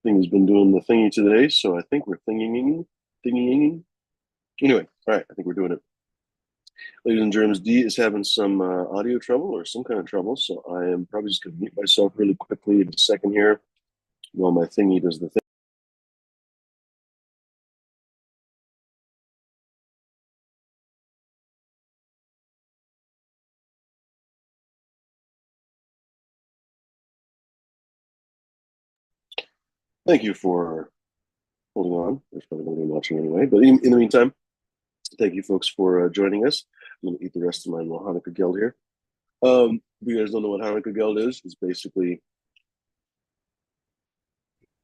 Thing's been doing the thingy today, so I think we're thingy. Anyway, all right, I think we're doing it. Ladies and germs, D is having some audio trouble or some kind of trouble, so I am probably just going to mute myself really quickly in a second here while my thingy does the thing. Thank you for holding on. There's probably nobody watching anyway, but in the meantime, thank you folks for joining us. I'm going to eat the rest of my little Hanukkah geld here. If you guys don't know what Hanukkah geld is, it's basically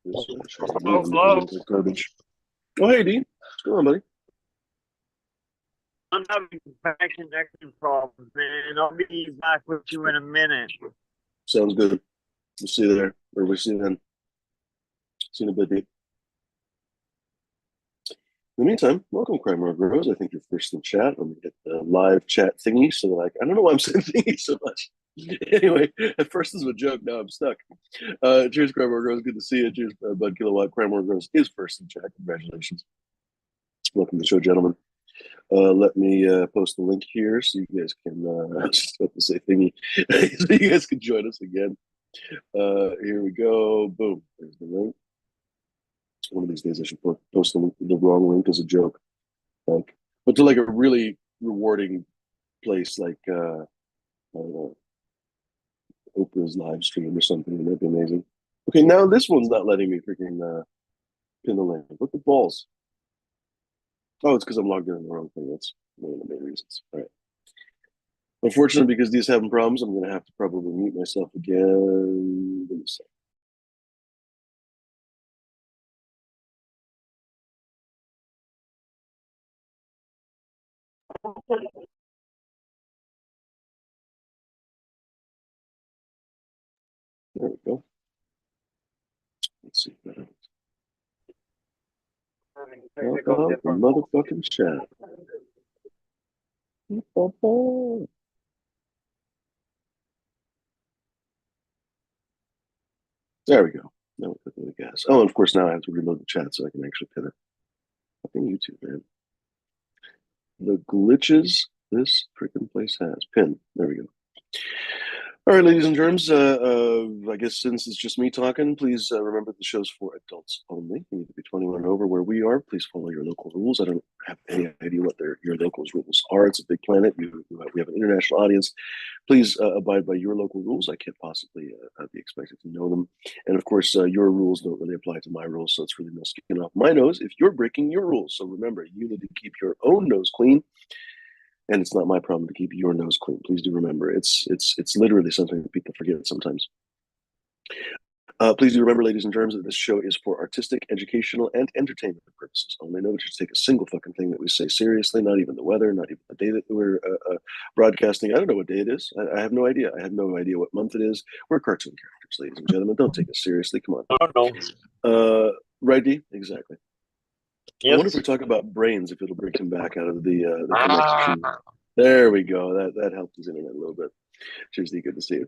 this Hello. garbage. Oh, hey, D. What's going on, buddy? I'm having bad connection problems, man. I'll be back with you in a minute. Sounds good. We'll see you there, or we'll see you then. See you in a bit, D. In the meantime, welcome, Crime Rose. I think you're first in chat. Let me get the live chat thingy so that I don't know why I'm saying thingy so much. Anyway, at first this was a joke, now I'm stuck. Cheers, Crime Rose. Good to see you. Cheers, Bud Kilowatt. Crime Rose is first in chat. Congratulations. Welcome to the show, gentlemen. Let me post the link here so you guys can, I was just about to say thingy, so you guys can join us again. Here we go. Boom. There's the link. One of these days I should post the wrong link as a joke. Like, but to like a really rewarding place like I don't know, Oprah's live stream or something. That'd be amazing. Okay, now this one's not letting me freaking pin the link. What the balls? Oh, it's because I'm logged in the wrong thing. That's one of the main reasons. All right. Unfortunately, because these having problems, I'm gonna have to probably mute myself again. Let me see. There we go. Let's see. The motherfucking chat. There we go. Now we're clicking the gas. Oh, and of course now I have to reload the chat so I can actually pin it. Fucking YouTube, man. The glitches this freaking place has. Pin. There we go. All right, ladies and germs. I guess since it's just me talking, please remember the show's for adults only. You need to be 21 and over where we are. Please follow your local rules. I don't have any idea what your local rules are. It's a big planet. We have an international audience. Please abide by your local rules. I can't possibly be expected to know them. And of course, your rules don't really apply to my rules, so it's really no skin off my nose if you're breaking your rules. So remember, you need to keep your own nose clean, and it's not my problem to keep your nose clean. Please do remember, it's literally something that people forget sometimes. Please do remember, ladies and germs, that this show is for artistic, educational, and entertainment purposes only. Nobody should take a single fucking thing that we say seriously, not even the weather, not even the day that we're broadcasting. I don't know what day it is. I have no idea. I have no idea what month it is. We're cartoon characters, ladies and gentlemen. Don't take us seriously. Come on. I don't know. Right, D? Exactly. I wonder if we Yes. talk about brains, if it'll bring him back out of the connection. Ah. There we go. That helped his internet a little bit. Cheers, D. Good to see you.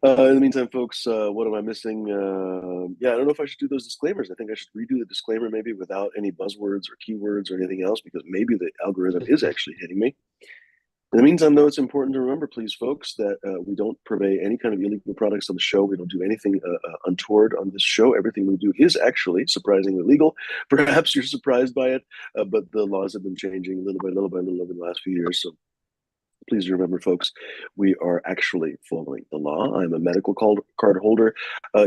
In the meantime, folks, what am I missing? Yeah, I don't know if I should do those disclaimers. I think I should redo the disclaimer maybe without any buzzwords or keywords or anything else because maybe the algorithm is actually hitting me. In the meantime, though, it's important to remember, please, folks, that we don't purvey any kind of illegal products on the show. We don't do anything untoward on this show. Everything we do is actually surprisingly legal. Perhaps you're surprised by it, but the laws have been changing little by little by little over the last few years. So please remember, folks, we are actually following the law. I'm a medical card holder.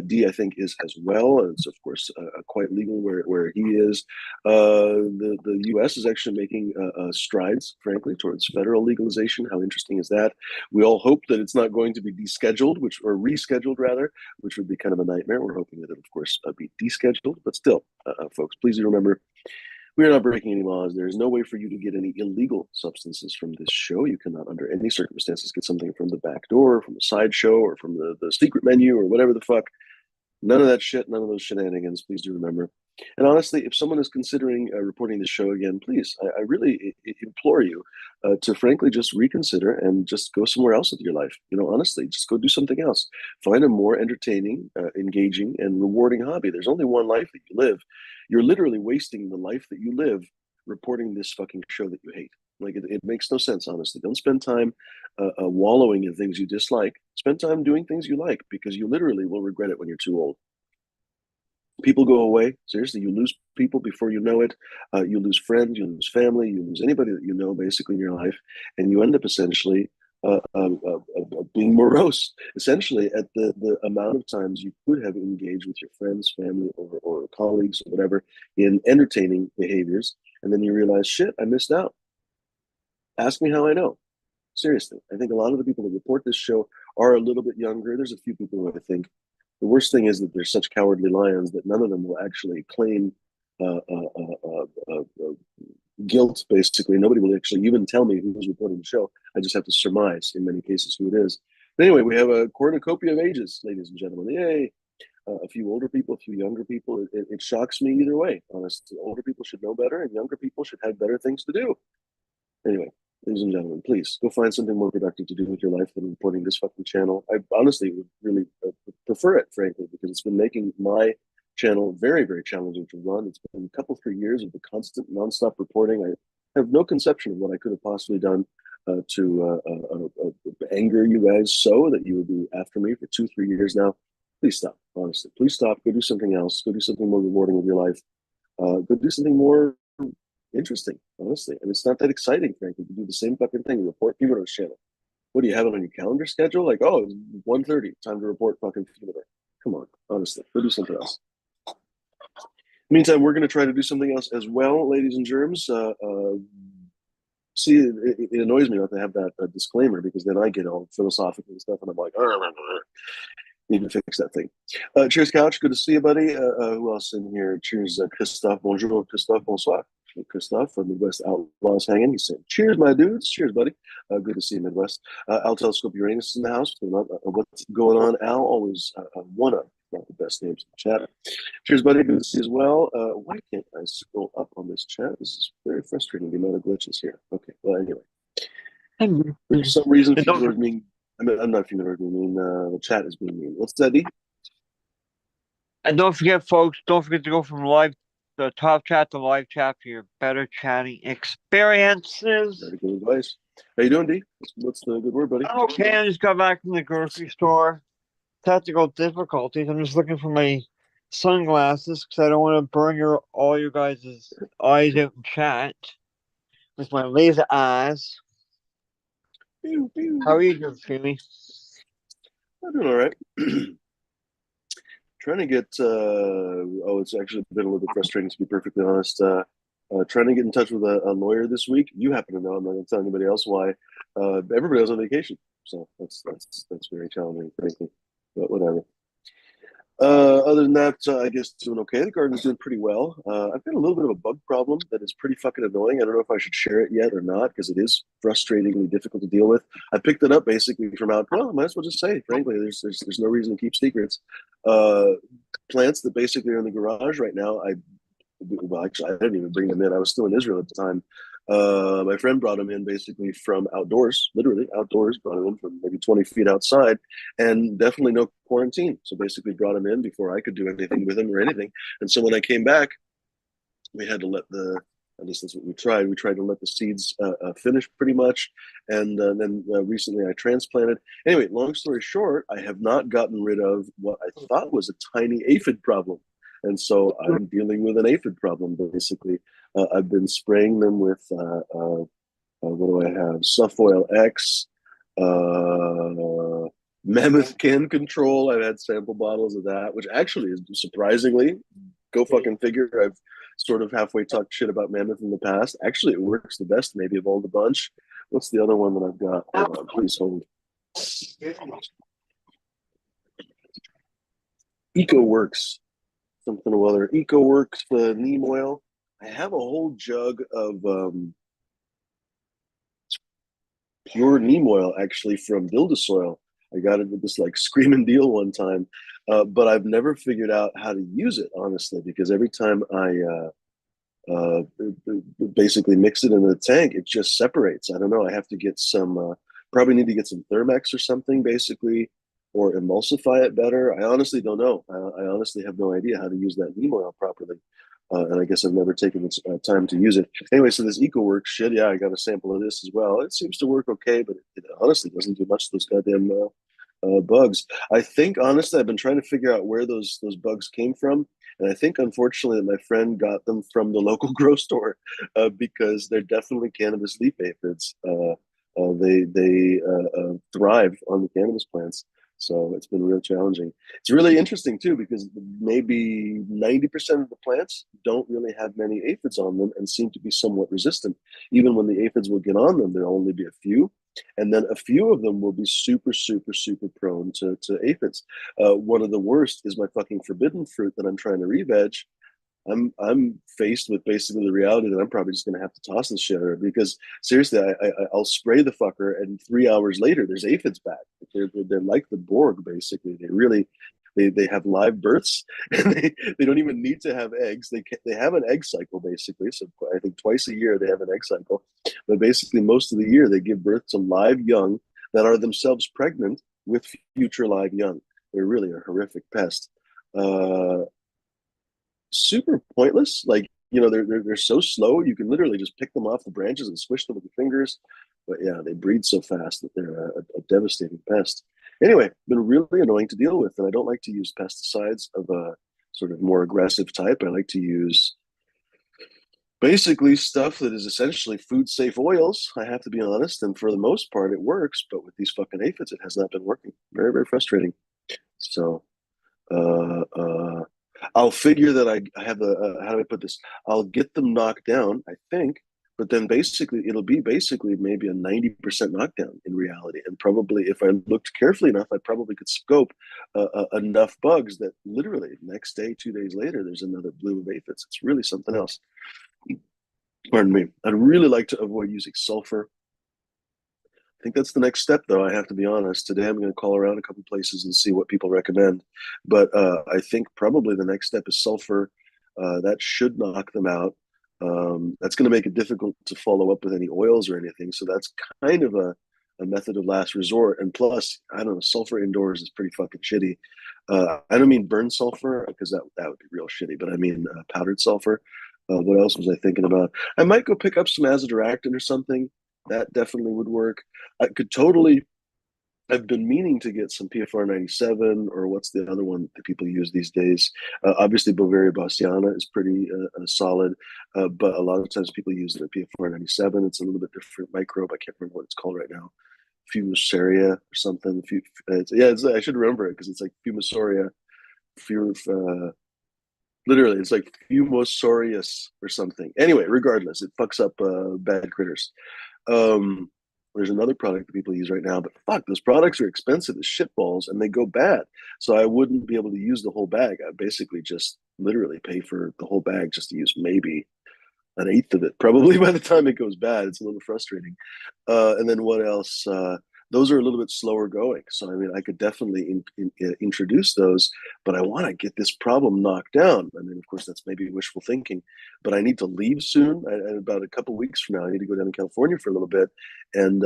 D, I think, is as well. And it's, of course, quite legal where he is. The U.S. is actually making strides, frankly, towards federal legalization. How interesting is that? We all hope that it's not going to be descheduled, or rescheduled, rather, which would be kind of a nightmare. We're hoping that it, of course, be descheduled. But still, folks, please do remember, we are not breaking any laws. There is no way for you to get any illegal substances from this show. You cannot, under any circumstances, get something from the back door, from the side show, or from the secret menu, or whatever the fuck. None of that shit, none of those shenanigans. Please do remember. And honestly, if someone is considering reporting the show again, please, I really implore you to frankly just reconsider and just go somewhere else with your life. You know, honestly, just go do something else. Find a more entertaining, engaging, and rewarding hobby. There's only one life that you live. You're literally wasting the life that you live reporting this fucking show that you hate. Like it makes no sense, honestly. Don't spend time wallowing in things you dislike. Spend time doing things you like because you literally will regret it when you're too old. People go away. Seriously, you lose people before you know it. You lose friends, you lose family, you lose anybody that you know basically in your life, and you end up essentially being morose. Essentially, at the amount of times you could have engaged with your friends, family, or colleagues, or whatever, in entertaining behaviors, and then you realize, shit, I missed out. Ask me how I know. Seriously, I think a lot of the people that report this show are a little bit younger. There's a few people who I think the worst thing is that they're such cowardly lions that none of them will actually claim uh, uh, uh, guilt, basically. Nobody will actually even tell me who's reporting the show. I just have to surmise in many cases who it is. But anyway, we have a cornucopia of ages, ladies and gentlemen. Yay. A few older people, a few younger people. It shocks me either way, honestly. Older people should know better, and younger people should have better things to do. Anyway, ladies and gentlemen, please go find something more productive to do with your life than reporting this fucking channel. I honestly would really prefer it, frankly, because it's been making my channel very, very challenging to run. It's been a couple, 3 years of the constant, nonstop reporting. I have no conception of what I could have possibly done to anger you guys so that you would be after me for 2, 3 years now. Please stop, honestly. Please stop. Go do something else. Go do something more rewarding with your life. Go do something more interesting, honestly. And it's not that exciting, frankly, to do the same fucking thing, report fever on channel. What do you have it on your calendar schedule? Like, oh, it's 1:30, time to report fucking fever. Come on, honestly, go do something else. Meantime, we're going to try to do something else as well, ladies and germs. See, it annoys me not to have that disclaimer because then I get all philosophical and stuff, and I'm like, need to fix that thing. Cheers, Couch. Good to see you, buddy. Who else in here? Cheers, Christophe. Bonjour, Christophe. Bonsoir. Christophe from Midwest Outlaws hanging. He's saying, cheers, my dudes. Cheers, buddy. Good to see you, Midwest. Al Telescope Uranus is in the house. What's going on, Al? Always one of the best names in the chat. Cheers, buddy. Good to see you as well. Why can't I scroll up on this chat? This is very frustrating, the amount of glitches here. Okay, well, anyway. For some reason, people are being, I'm not familiar with mean. The chat is being mean. What's that, D? And don't forget, folks, don't forget to go from the top chat to live chat for your better chatting experiences. Very good advice. How you doing, D? What's the good word, buddy? Okay, I just got back from the grocery store. Technical difficulties. I'm just looking for my sunglasses because I don't want to burn all your guys' eyes out in chat with my laser eyes. Pew, pew. How are you doing, Philly? I'm doing all right. Trying to get it's actually been a little bit frustrating, to be perfectly honest. Trying to get in touch with a lawyer this week. You happen to know. I'm not going to tell anybody else why. Everybody else on vacation, so that's very challenging, frankly. But whatever. Other than that, I guess doing okay. The garden's doing pretty well. I've got a little bit of a bug problem that is pretty fucking annoying. I don't know if I should share it yet or not because it is frustratingly difficult to deal with. I picked it up basically from out. Well, I might as well just say, frankly, there's no reason to keep secrets. Plants that basically are in the garage right now. Actually, I didn't even bring them in. I was still in Israel at the time. My friend brought them in basically from outdoors, literally outdoors, brought them in from maybe 20 feet outside, and definitely no quarantine. So basically brought them in before I could do anything with them or anything. And so when I came back, we had to let at least that's what we tried. We tried to let the seeds finish pretty much. And then recently I transplanted. Anyway, long story short, I have not gotten rid of what I thought was a tiny aphid problem. And so I'm dealing with an aphid problem, basically. I've been spraying them with, what do I have? Sufoil X, Mammoth Can Control. I've had sample bottles of that, which actually is surprisingly, go fucking figure. I've sort of halfway talked shit about Mammoth in the past. Actually, it works the best maybe of all the bunch. What's the other one that I've got? Hold on, please hold. EcoWorks. Something or other. EcoWorks neem oil. I have a whole jug of pure neem oil actually from Build-A-Soil. I got it with this like screaming deal one time, but I've never figured out how to use it honestly because every time I uh, basically mix it in the tank, it just separates. I don't know. I have to get some, probably need to get some Thermex or something, basically, or emulsify it better. I honestly don't know. I honestly have no idea how to use that neem oil properly. And I guess I've never taken the time to use it. Anyway, so this EcoWorks shit, yeah, I got a sample of this as well. It seems to work okay, but it honestly doesn't do much to those goddamn bugs. I think honestly, I've been trying to figure out where those bugs came from, and I think unfortunately that my friend got them from the local grocery store because they're definitely cannabis leaf aphids. They thrive on the cannabis plants, so it's been real challenging. It's really interesting too because maybe 90% of the plants don't really have many aphids on them and seem to be somewhat resistant. Even when the aphids will get on them, there'll only be a few, and then a few of them will be super, super, super prone to aphids. One of the worst is my fucking forbidden fruit that I'm trying to re-veg. I'm faced with basically the reality that I'm probably just going to have to toss this shit because seriously, I'll spray the fucker and 3 hours later there's aphids back. They're like the Borg basically. They have live births and they don't even need to have eggs. They have an egg cycle basically. So I think twice a year they have an egg cycle, but basically most of the year they give birth to live young that are themselves pregnant with future live young. They're really a horrific pest. Uh, Super pointless. Like they're so slow. You can literally just pick them off the branches and swish them with your fingers. But yeah, they breed so fast that they're a devastating pest. Anyway, been really annoying to deal with, and I don't like to use pesticides of a sort of more aggressive type. I like to use basically stuff that is essentially food safe oils. I have to be honest, and for the most part, it works. But with these fucking aphids, it has not been working. Very, very frustrating. So uh, uh, I'll figure that I have how do I put this? I'll get them knocked down, I think, but then basically it'll be basically maybe a 90% knockdown in reality. And probably if I looked carefully enough, I probably could scope enough bugs that literally next day, 2 days later, there's another bloom of aphids. It's really something else. Pardon me. I'd really like to avoid using sulfur. I think that's the next step, though. I have to be honest. Today, I'm going to call around a couple places and see what people recommend. But I think probably the next step is sulfur. That should knock them out. That's going to make it difficult to follow up with any oils or anything. So that's kind of a method of last resort. And plus, I don't know, sulfur indoors is pretty fucking shitty. I don't mean burn sulfur because that would be real shitty, but I mean powdered sulfur. What else was I thinking about? I might go pick up some azadirachtin or something. That definitely would work. I could totally. I've been meaning to get some PFR 97 or what's the other one that people use these days. Obviously, Bovaria bassiana is pretty solid, but a lot of times people use it at PFR 97. It's a little bit different microbe. I can't remember what it's called right now. Fumisaria or something. I should remember it because it's like Fumisaria. Literally, it's like Fumosorius or something. Anyway, regardless, it fucks up bad critters. Um, there's another product that people use right now, but fuck, those products are expensive as shitballs and they go bad. So I wouldn't be able to use the whole bag. I basically just literally pay for the whole bag just to use maybe an eighth of it. Probably by the time it goes bad, it's a little frustrating. And then what else? Those are a little bit slower going. So I mean, I could definitely introduce those, but I want to get this problem knocked down. I mean, of course, that's maybe wishful thinking, but I need to leave soon. About a couple of weeks from now, I need to go down to California for a little bit, and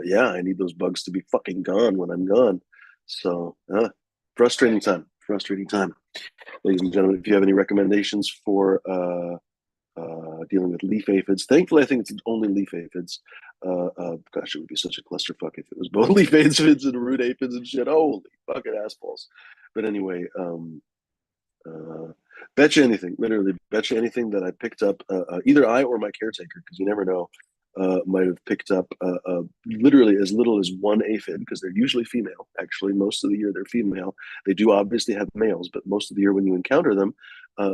yeah, I need those bugs to be fucking gone when I'm gone. So frustrating time. Frustrating time, ladies and gentlemen. If you have any recommendations for dealing with leaf aphids. Thankfully, I think it's only leaf aphids. Gosh, it would be such a clusterfuck if it was both leaf aphids and root aphids and shit. Holy fucking assballs. But anyway, uh, bet you anything, literally, bet you anything that I picked up, either I or my caretaker, because you never know, might have picked up literally as little as one aphid, because they're usually female. Actually, most of the year they're female. They do obviously have males, but most of the year when you encounter them,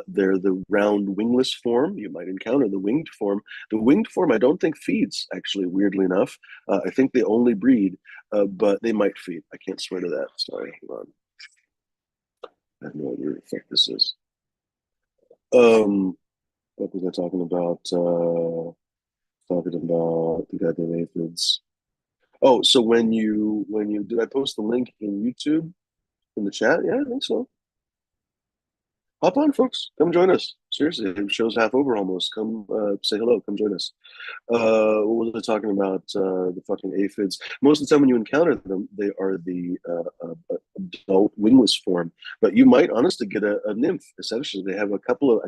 they're the round wingless form. You might encounter the winged form. The winged form, I don't think feeds, actually, weirdly enough. I think they only breed, but they might feed. I can't swear to that. Sorry, hold on. I have no idea what the fuck this is. What was I talking about? Talking about the goddamn aphids. Oh, so when you did I post the link in YouTube in the chat? Yeah, I think so. Hop on, folks. Come join us. Seriously, the show's half over almost. Come say hello. Come join us. What was I talking about? The fucking aphids. Most of the time, when you encounter them, they are the adult wingless form. But you might honestly get a nymph. Essentially, they have I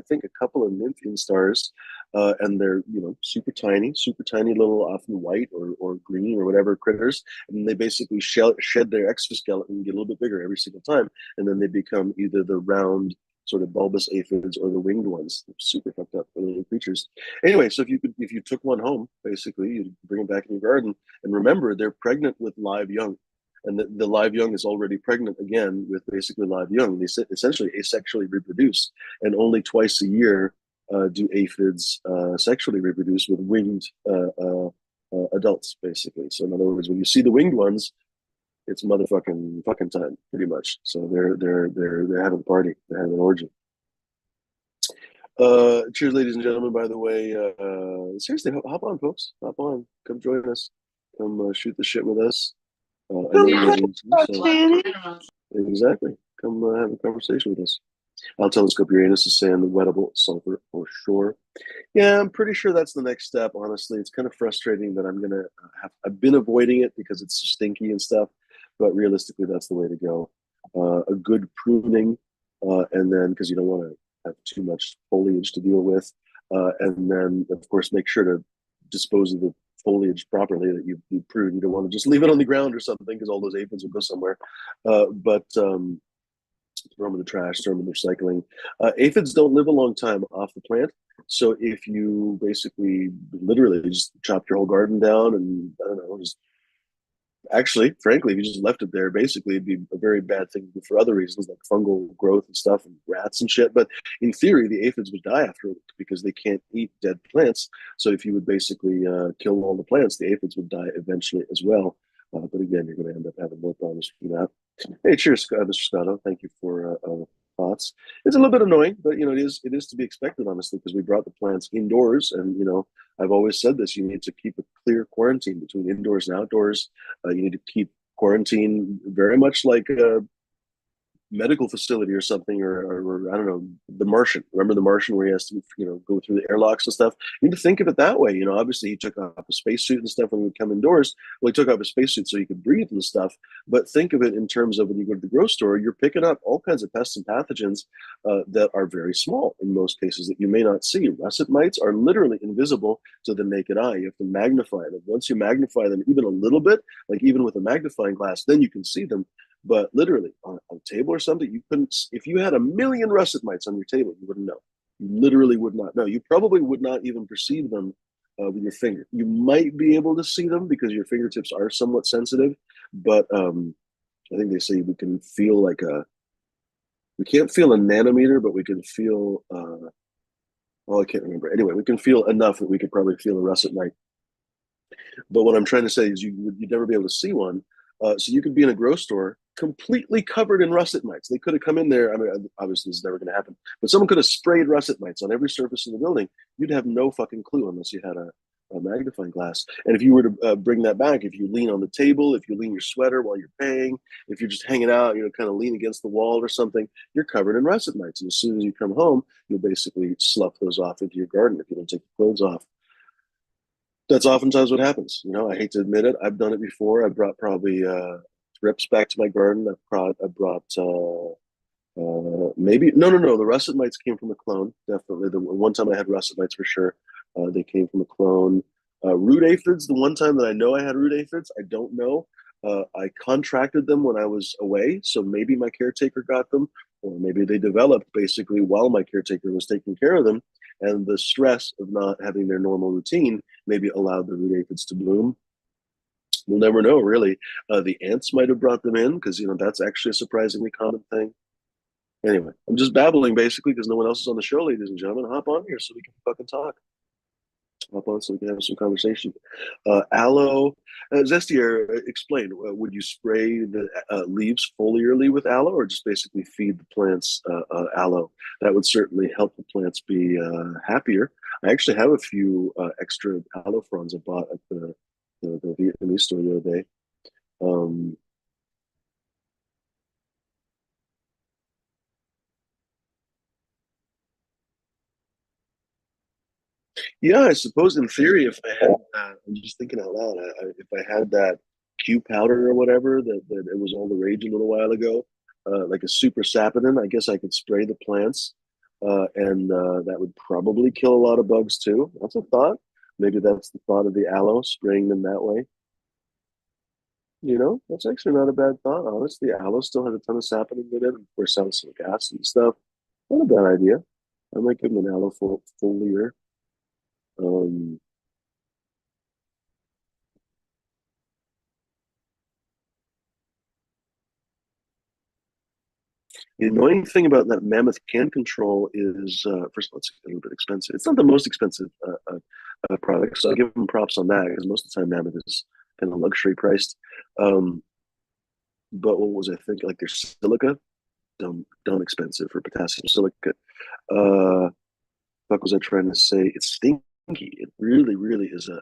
think, a couple of nymph instars, and they're super tiny little, often white or green or whatever critters, and they basically shed their exoskeleton and get a little bit bigger every single time, and then they become either the round sort of bulbous aphids or the winged ones. They're super fucked up little creatures. Anyway, so if you took one home, basically, you bring them back in your garden, and remember, they're pregnant with live young, and the live young is already pregnant again with basically live young. They essentially asexually reproduce, and only twice a year do aphids sexually reproduce with winged adults, basically. So in other words, when you see the winged ones, it's motherfucking fucking time, pretty much. So they're having a party, they're having an orgy. Cheers, ladies and gentlemen. By the way, seriously, hop on, folks. Hop on. Come join us. Come shoot the shit with us. I know you're going to, so exactly. Come have a conversation with us. I'll telescope Uranus is saying the wettable sulfur for sure. Yeah, I'm pretty sure that's the next step. Honestly, it's kind of frustrating that I'm gonna have. I've been avoiding it because it's so stinky and stuff, but realistically, that's the way to go. A good pruning, and then because you don't want to have too much foliage to deal with, and then of course make sure to dispose of the foliage properly that you pruned. You don't want to just leave it on the ground or something because all those aphids will go somewhere. But throw them in the trash, throw them in the recycling. Aphids don't live a long time off the plant. So if you basically literally just chopped your whole garden down and I don't know, just actually, frankly, if you just left it there, basically it'd be a very bad thing for other reasons like fungal growth and stuff and rats and shit. But in theory, the aphids would die after it because they can't eat dead plants. So if you would basically kill all the plants, the aphids would die eventually as well. But again, you're going to end up having more problems from that. Hey, cheers, Mr. Scotto. Thank you for thoughts. It's a little bit annoying, but it is to be expected, honestly, because we brought the plants indoors, and I've always said this: you need to keep a clear quarantine between indoors and outdoors. You need to keep quarantine very much like medical facility or something, or I don't know, The Martian. Remember The Martian, where he has to go through the airlocks and stuff. You need to think of it that way. Obviously he took off a spacesuit and stuff when we come indoors. Well, he took off a spacesuit so he could breathe and stuff. But think of it in terms of when you go to the grocery store, you're picking up all kinds of pests and pathogens that are very small in most cases that you may not see. Russet mites are literally invisible to the naked eye. You have to magnify them. Once you magnify them even a little bit, like even with a magnifying glass, then you can see them. But literally on a table or something, you couldn't. If you had a million russet mites on your table, you wouldn't know. You literally would not know. You probably would not even perceive them with your finger. You might be able to see them because your fingertips are somewhat sensitive, but I think they say we can feel like we can't feel a nanometer, but we can feel. Well, I can't remember. Anyway, we can feel enough that we could probably feel a russet mite. But what I'm trying to say is you'd never be able to see one. So you could be in a grocery store completely covered in russet mites. They could have come in there. I mean, obviously this is never going to happen, but someone could have sprayed russet mites on every surface in the building. You'd have no fucking clue unless you had a magnifying glass. And if you were to bring that back, if you lean on the table, if you lean your sweater while you're paying, if you're just hanging out, kind of lean against the wall or something, you're covered in russet mites. And as soon as you come home, you'll basically slough those off into your garden if you don't take the clothes off. That's oftentimes what happens. I hate to admit it. I've done it before. I brought probably thrips back to my garden. I brought maybe no. The russet mites came from a clone. Definitely. The one time I had russet mites for sure. They came from a clone. Root aphids. The one time that I know I had root aphids, I don't know. I contracted them when I was away, so maybe my caretaker got them, or maybe they developed basically while my caretaker was taking care of them, and the stress of not having their normal routine maybe allowed the root aphids to bloom. We'll never know, really. The ants might have brought them in because that's actually a surprisingly common thing. Anyway, I'm just babbling basically because no one else is on the show, ladies and gentlemen. Hop on here so we can fucking talk. Hop on so we can have some conversation. Aloe, Zestier, explain. Would you spray the leaves foliarly with aloe, or just basically feed the plants aloe? That would certainly help the plants be happier. I actually have a few extra aloe fronds I bought at the the Vietnamese store the other day. Um, yeah, I suppose in theory, if I had that, I'm just thinking out loud. If I had that Q powder or whatever that it was all the rage a little while ago, like a super sapidin, I guess I could spray the plants, and that would probably kill a lot of bugs too. That's a thought. Maybe that's the thought of the aloe, spraying them that way. That's actually not a bad thought, honestly. Aloe still has a ton of saponins in it, of course, salicylic acid and stuff. Not a bad idea. I might give them an aloe foliar. Um, the annoying thing about that mammoth can control is, first of all, it's a little bit expensive. It's not the most expensive product, so I give them props on that because most of the time mammoth is kind of luxury priced. Um, but what was I thinking? Like their silica, dumb expensive for potassium silica. Uh, fuck was I trying to say? It's stinky. It really, really is a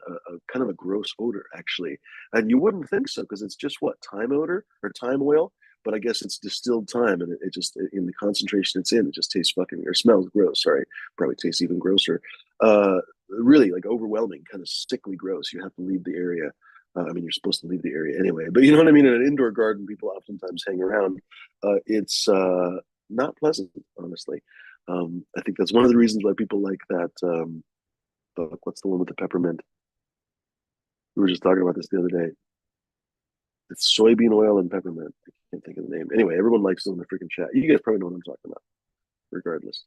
kind of a gross odor, actually. And you wouldn't think so because it's just what, thyme odor or thyme oil? But I guess it's distilled thyme, and it just in the concentration it's in, it just tastes fucking or smells gross. Sorry, probably tastes even grosser. Uh, really like overwhelming, kind of sickly gross. You have to leave the area. I mean, you're supposed to leave the area anyway, but you know what I mean. In an indoor garden, people oftentimes hang around. It's not pleasant, honestly. I think that's one of the reasons why people like that. What's the one with the peppermint? We were just talking about this the other day. It's soybean oil and peppermint. I can't think of the name. Anyway, everyone likes it in the freaking chat. You guys probably know what I'm talking about, regardless.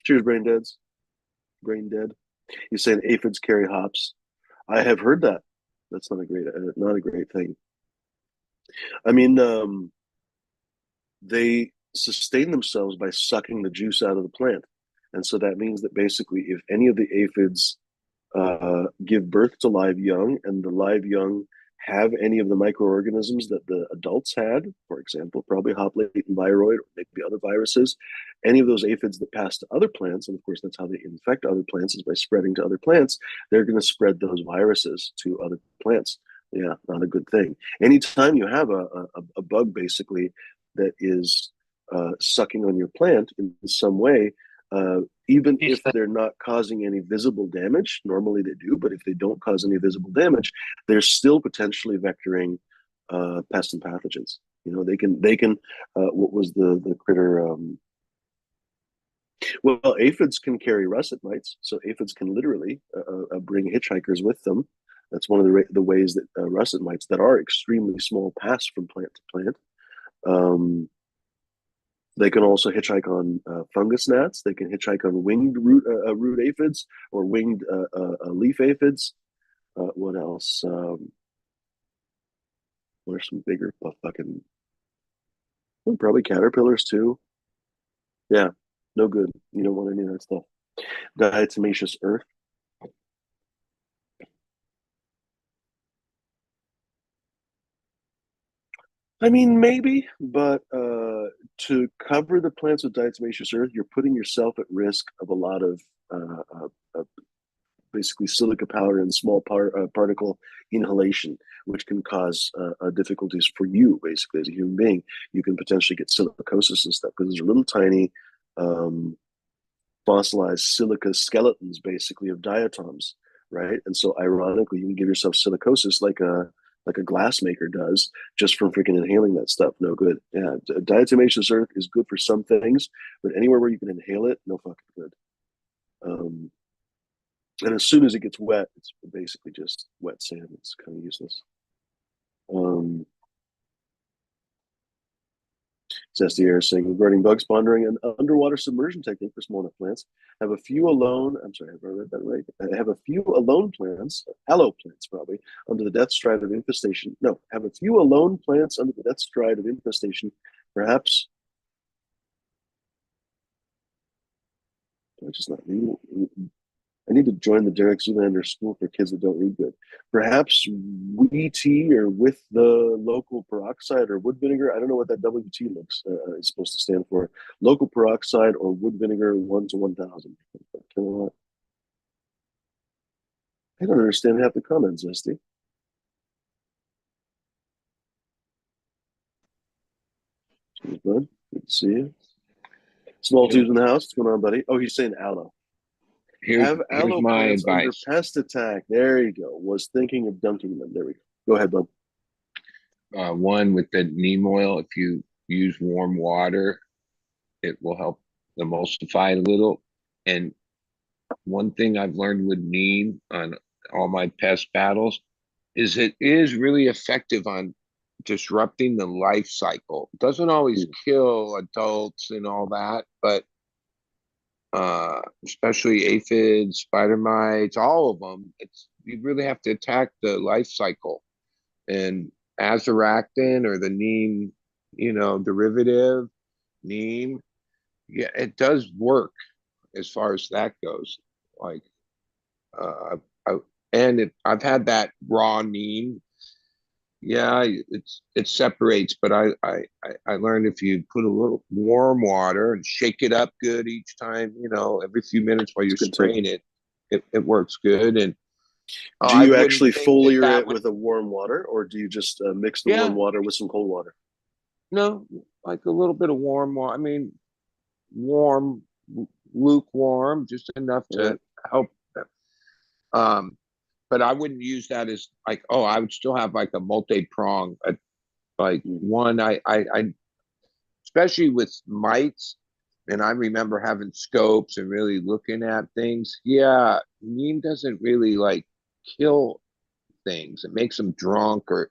Cheers, brain deads. Brain dead. You're saying aphids carry hops. I have heard that. That's not a great thing. I mean, they sustain themselves by sucking the juice out of the plant, and so that means that basically, if any of the aphids give birth to live young, and the live young have any of the microorganisms that the adults had, for example, probably hop latent viroid or maybe other viruses, any of those aphids that pass to other plants, and of course that's how they infect other plants is by spreading to other plants, they're going to spread those viruses to other plants. Yeah, not a good thing. Anytime you have a bug basically that is sucking on your plant in some way, even if they're not causing any visible damage, normally they do, but if they don't cause any visible damage, they're still potentially vectoring pests and pathogens. They can. What was the critter? Well, aphids can carry russet mites, so aphids can literally bring hitchhikers with them. That's one of the ways that russet mites that are extremely small pass from plant to plant. Um, They can also hitchhike on fungus gnats. They can hitchhike on winged root aphids or winged leaf aphids. What else? What are some bigger fucking? Well, probably caterpillars too. Yeah, no good. You don't want any of that stuff. Diatomaceous earth. I mean, maybe, but to cover the plants with diatomaceous earth, you're putting yourself at risk of a lot of basically silica powder and small particle inhalation, which can cause difficulties for you, basically, as a human being. You can potentially get silicosis and stuff because there's little tiny um, fossilized silica skeletons, basically, of diatoms, right? And so, ironically, you can give yourself silicosis like a glass maker does just from freaking inhaling that stuff. No good. Yeah, diatomaceous earth is good for some things, but anywhere where you can inhale it, no fucking good. Um, and as soon as it gets wet, it's basically just wet sand. It's kind of useless. Um, Zestier saying regarding bug spawning, an underwater submersion technique for small plants. Have a few alone. I'm sorry, have I read that right? Have a few alone plants, aloe plants probably, under the death stride of infestation. No, have a few alone plants under the death stride of infestation. Perhaps I just not read. I need to join the Derek Zoolander School for Kids that don't read good. Perhaps wee tea or with the local peroxide or wood vinegar. I don't know what that WT looks is supposed to stand for. Local peroxide or wood vinegar 1 to 1,000 kilowatt. I don't understand half the comments, Zesty. Cheers, bud. Good to see you. Small You know, tubes in the house. What's going on, buddy? Oh, he's saying aloe. here's Have here's aloe my plants under advice. pest attack. There you go. Was thinking of dunking them. There we go. Go ahead, bud. One with the neem oil, if you use warm water, it will help emulsify a little. And one thing I've learned with neem on all my pest battles is it is really effective on disrupting the life cycle. It doesn't always kill adults and all that, but especially aphids, spider mites, all of them, it's you really have to attack the life cycle. And azoractin or the neem, derivative neem, yeah, it does work as far as that goes. Like, uh, I, I've had that raw neem. Yeah, it separates, but I learned if you put a little warm water and shake it up good each time, every few minutes while It's you're a good tip. spraying it, it works good. And Do I you wouldn't actually think that foliar that it would, with a warm water, or do you just mix the warm yeah, water with some cold water? no, like a little bit of warm water. I mean, warm, lukewarm, just enough All to right. help. Um, but I wouldn't use that as like, oh, I would still have like a multi-prong, like Mm. one, I especially with mites, and I remember having scopes and really looking at things. Yeah, neem doesn't really like kill things. It makes them drunk or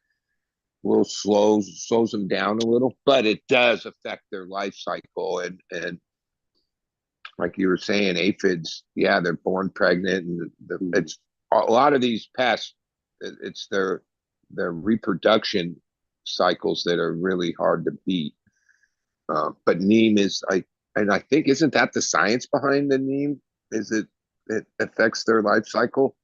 a little slows them down a little, but it does affect their life cycle. And like you were saying, aphids, yeah, they're born pregnant, and it's a lot of these pests. It's their reproduction cycles that are really hard to beat. But neem is and I think isn't that the science behind the neem? Is it affects their life cycle?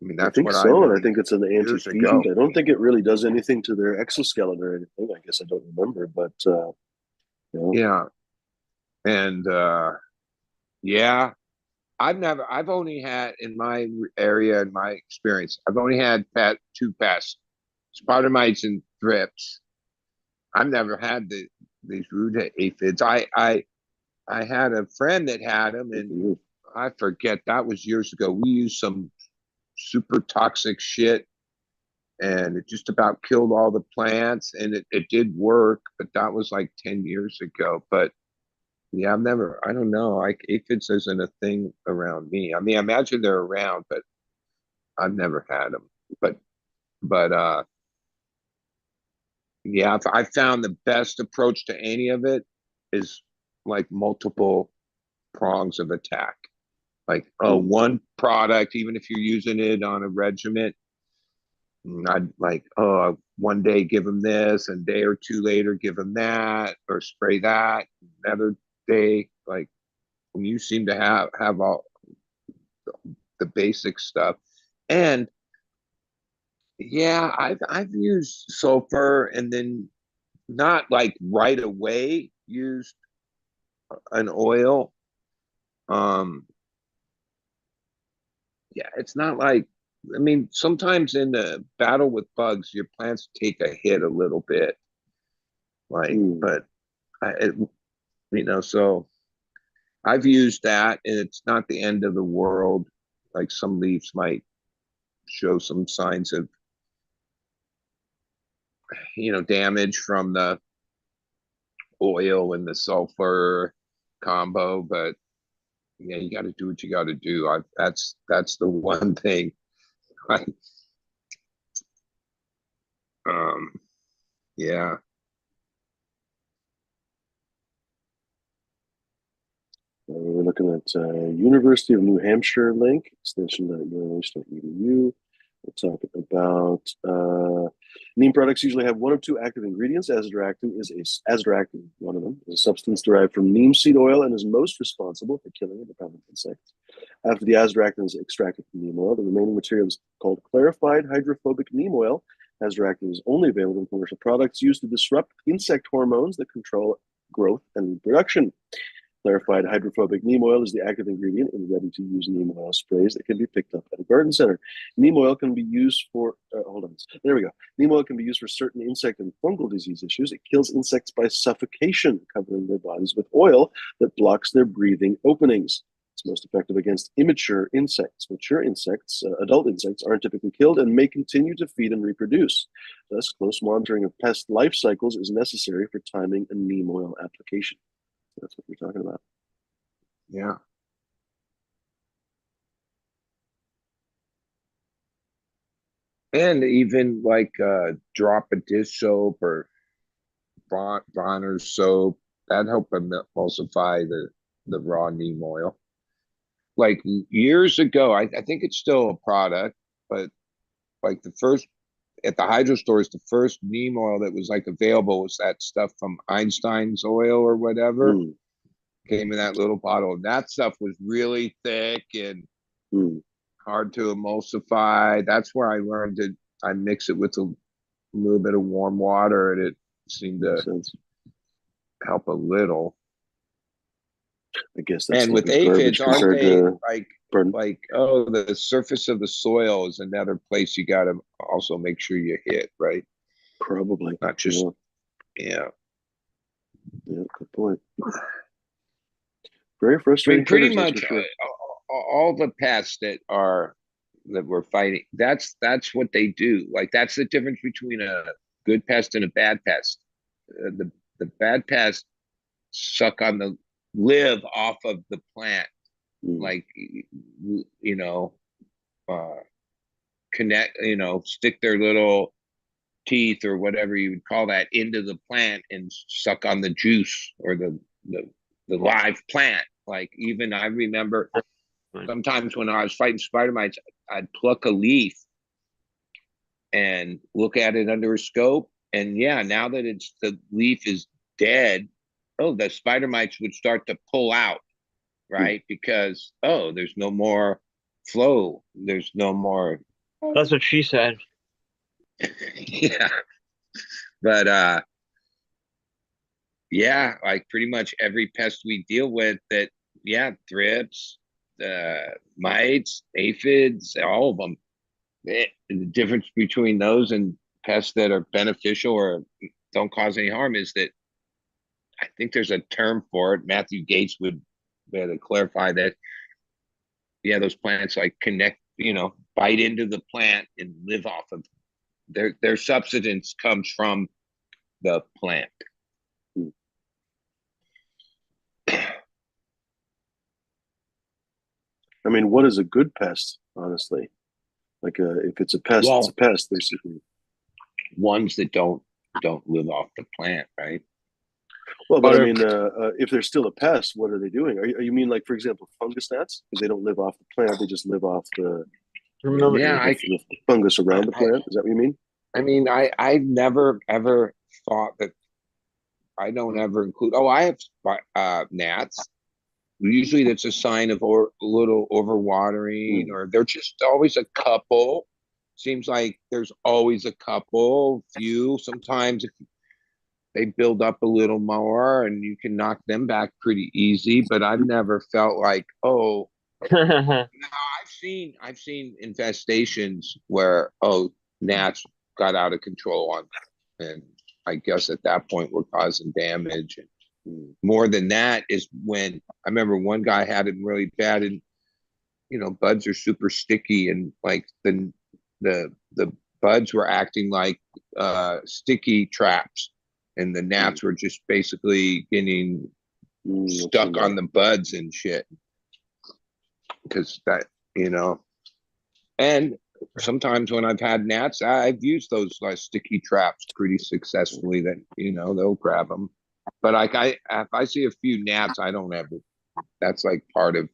I mean, I that's think what I so, and I learned think it's an years ago. anti-feedant. I don't think it really does anything to their exoskeleton or anything. I guess I don't remember, but you know, Yeah, and yeah, I've only had in my area, in my experience, I've only had two pests, spider mites and thrips. I've never had these root aphids. I had a friend that had them, good for and you. I forget that was years ago. We used some super toxic shit, and it just about killed all the plants, and it did work, but that was like 10 years ago. But yeah, I don't know. Aphids isn't a thing around me. I mean, I imagine they're around, but I've never had them. But yeah, I found the best approach to any of it is like multiple prongs of attack. Like, oh, Mm. one product, even if you're using it on a regiment, I'd like, oh, one day give them this, and a day or two later give them that, or spray that. Another day, like when you seem to have all the basic stuff, and yeah, I've used sulfur, and then not like right away used an oil. Um, yeah, it's not like I mean, sometimes in the battle with bugs, your plants take a hit a little bit, like, Mm. but so I've used that, and it's not the end of the world. Like some leaves might show some signs of, damage from the oil and the sulfur combo, but yeah, you got to do what you got to do. That's the one thing. I, um, yeah. We're looking at University of New Hampshire link, extension.unh.edu. We're talking about neem products usually have one of two active ingredients. Azadirachtin, one of them, is a substance derived from neem seed oil and is most responsible for killing and repelling insects. After the azadirachtin is extracted from neem oil, the remaining material is called clarified hydrophobic neem oil. Azadirachtin is only available in commercial products used to disrupt insect hormones that control growth and reproduction. Clarified hydrophobic neem oil is the active ingredient in ready-to-use neem oil sprays that can be picked up at a garden center. Neem oil can be used for, hold on, there we go. Neem oil can be used for certain insect and fungal disease issues. It kills insects by suffocation, covering their bodies with oil that blocks their breathing openings. It's most effective against immature insects. Mature insects, adult insects, aren't typically killed and may continue to feed and reproduce. Thus, close monitoring of pest life cycles is necessary for timing a neem oil application. That's what we're talking about. Yeah. And even like drop a dish soap or Bronner's soap, that helped emulsify the raw neem oil. Like years ago, I think it's still a product, but like the first at the hydro stores, the first neem oil that was like available was that stuff from Einstein's oil or whatever. Came in that little bottle. And that stuff was really thick and hard to emulsify. That's where I learned that I mix it with a little bit of warm water and it seemed to help a little. I guess that's and with aphids, aren't they to like oh, the surface of the soil is another place you got to also make sure you hit, right? Probably not just yeah. Good point. Very frustrating. Pretty much sure. All the pests that we're fighting, that's what they do. Like that's the difference between a good pest and a bad pest. The bad pests live off of the plant, like connect, stick their little teeth or whatever you would call that into the plant and suck on the juice or the live plant. Like even I remember sometimes when I was fighting spider mites, I'd pluck a leaf and look at it under a scope. And yeah, now that the leaf is dead, the spider mites would start to pull out, right? Because, there's no more flow. There's no more. That's what she said. Yeah. But, yeah, like pretty much every pest we deal with that, thrips, mites, aphids, all of them. The difference between those and pests that are beneficial or don't cause any harm is that I think there's a term for it. Matthew Gates would better clarify that. Yeah, those plants like connect, bite into the plant and live off of their substance comes from the plant. I mean, what is a good pest, honestly? Like, if it's a pest, it's a pest, basically. Ones that don't live off the plant, right? Well, but I mean, if they're still a pest, what are they doing? You mean like, for example, fungus gnats? Because they don't live off the plant; they just live off the fungus around the plant. Is that what you mean? I mean, I never ever thought that. I don't ever include. Oh, I have gnats. Usually, that's a sign of a little overwatering, or they're just always a couple. Seems like there's always a couple, few. Sometimes if they build up a little more, and you can knock them back pretty easy. But I've never felt like, no, I've seen infestations where gnats got out of control on them, and I guess at that point we're causing damage. And more than that is when I remember one guy had it really bad, and buds are super sticky, and like the buds were acting like sticky traps, and the gnats were just basically getting stuck on the buds and shit. Because that, and sometimes when I've had gnats, I've used those sticky traps pretty successfully. That they'll grab them. But like if I see a few gnats, I don't ever. That's like part of.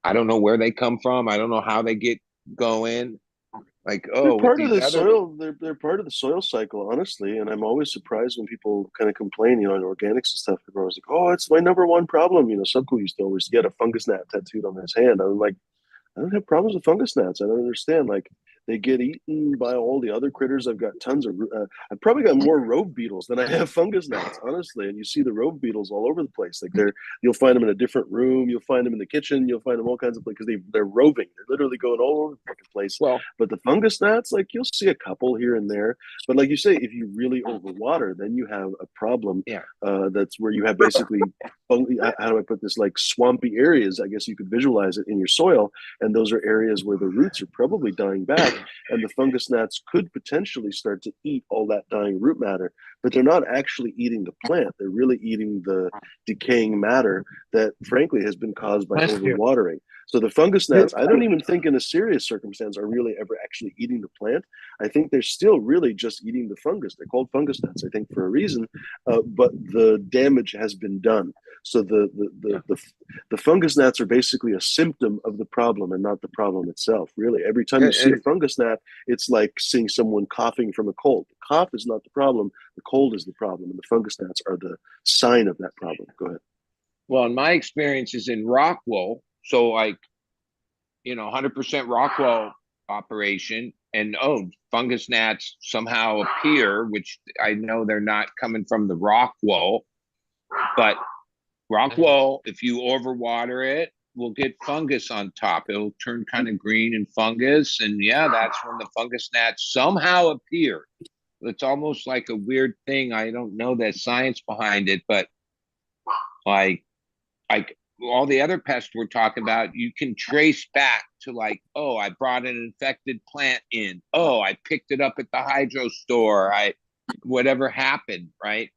I don't know where they come from. I don't know how they get going. Like they're part of the soil. They're part of the soil cycle, honestly. And I'm always surprised when people kind of complain, in organics and stuff. People are always like, "Oh, it's my number one problem." Subco used to always get a fungus gnat tattooed on his hand. I'm like, I don't have problems with fungus gnats. I don't understand. Like, they get eaten by all the other critters. I've got tons of, I've probably got more rove beetles than I have fungus gnats, honestly. And you see the rove beetles all over the place. Like you'll find them in a different room. You'll find them in the kitchen. You'll find them all kinds of places because they're roving. They're literally going all over the fucking place. Well, but the fungus gnats, like you'll see a couple here and there. But like you say, if you really overwater, then you have a problem. yeah. That's where you have basically, how do I put this, like swampy areas, I guess you could visualize it in your soil. And those are areas where the roots are probably dying back. And the fungus gnats could potentially start to eat all that dying root matter. But they're not actually eating the plant. They're really eating the decaying matter that, frankly, has been caused by overwatering. So the fungus gnats, I don't even think in a serious circumstance are really ever actually eating the plant. I think they're still really just eating the fungus. They're called fungus gnats, I think, for a reason. But the damage has been done. So the fungus gnats are basically a symptom of the problem and not the problem itself, really. Every time you see a fungus gnat, it's like seeing someone coughing from a cold. The cough is not the problem. The cold is the problem. And the fungus gnats are the sign of that problem. Go ahead. Well, in my experiences in rock wool, so like, 100% rock wool operation, and fungus gnats somehow appear, which I know they're not coming from the rock wool, but rock wool, if you overwater it, will get fungus on top. It'll turn kind of green and fungus, and yeah, that's when the fungus gnats somehow appear. It's almost like a weird thing. I don't know the science behind it, but like all the other pests we're talking about, you can trace back to like, I brought an infected plant in. I picked it up at the hydro store. Whatever happened, right?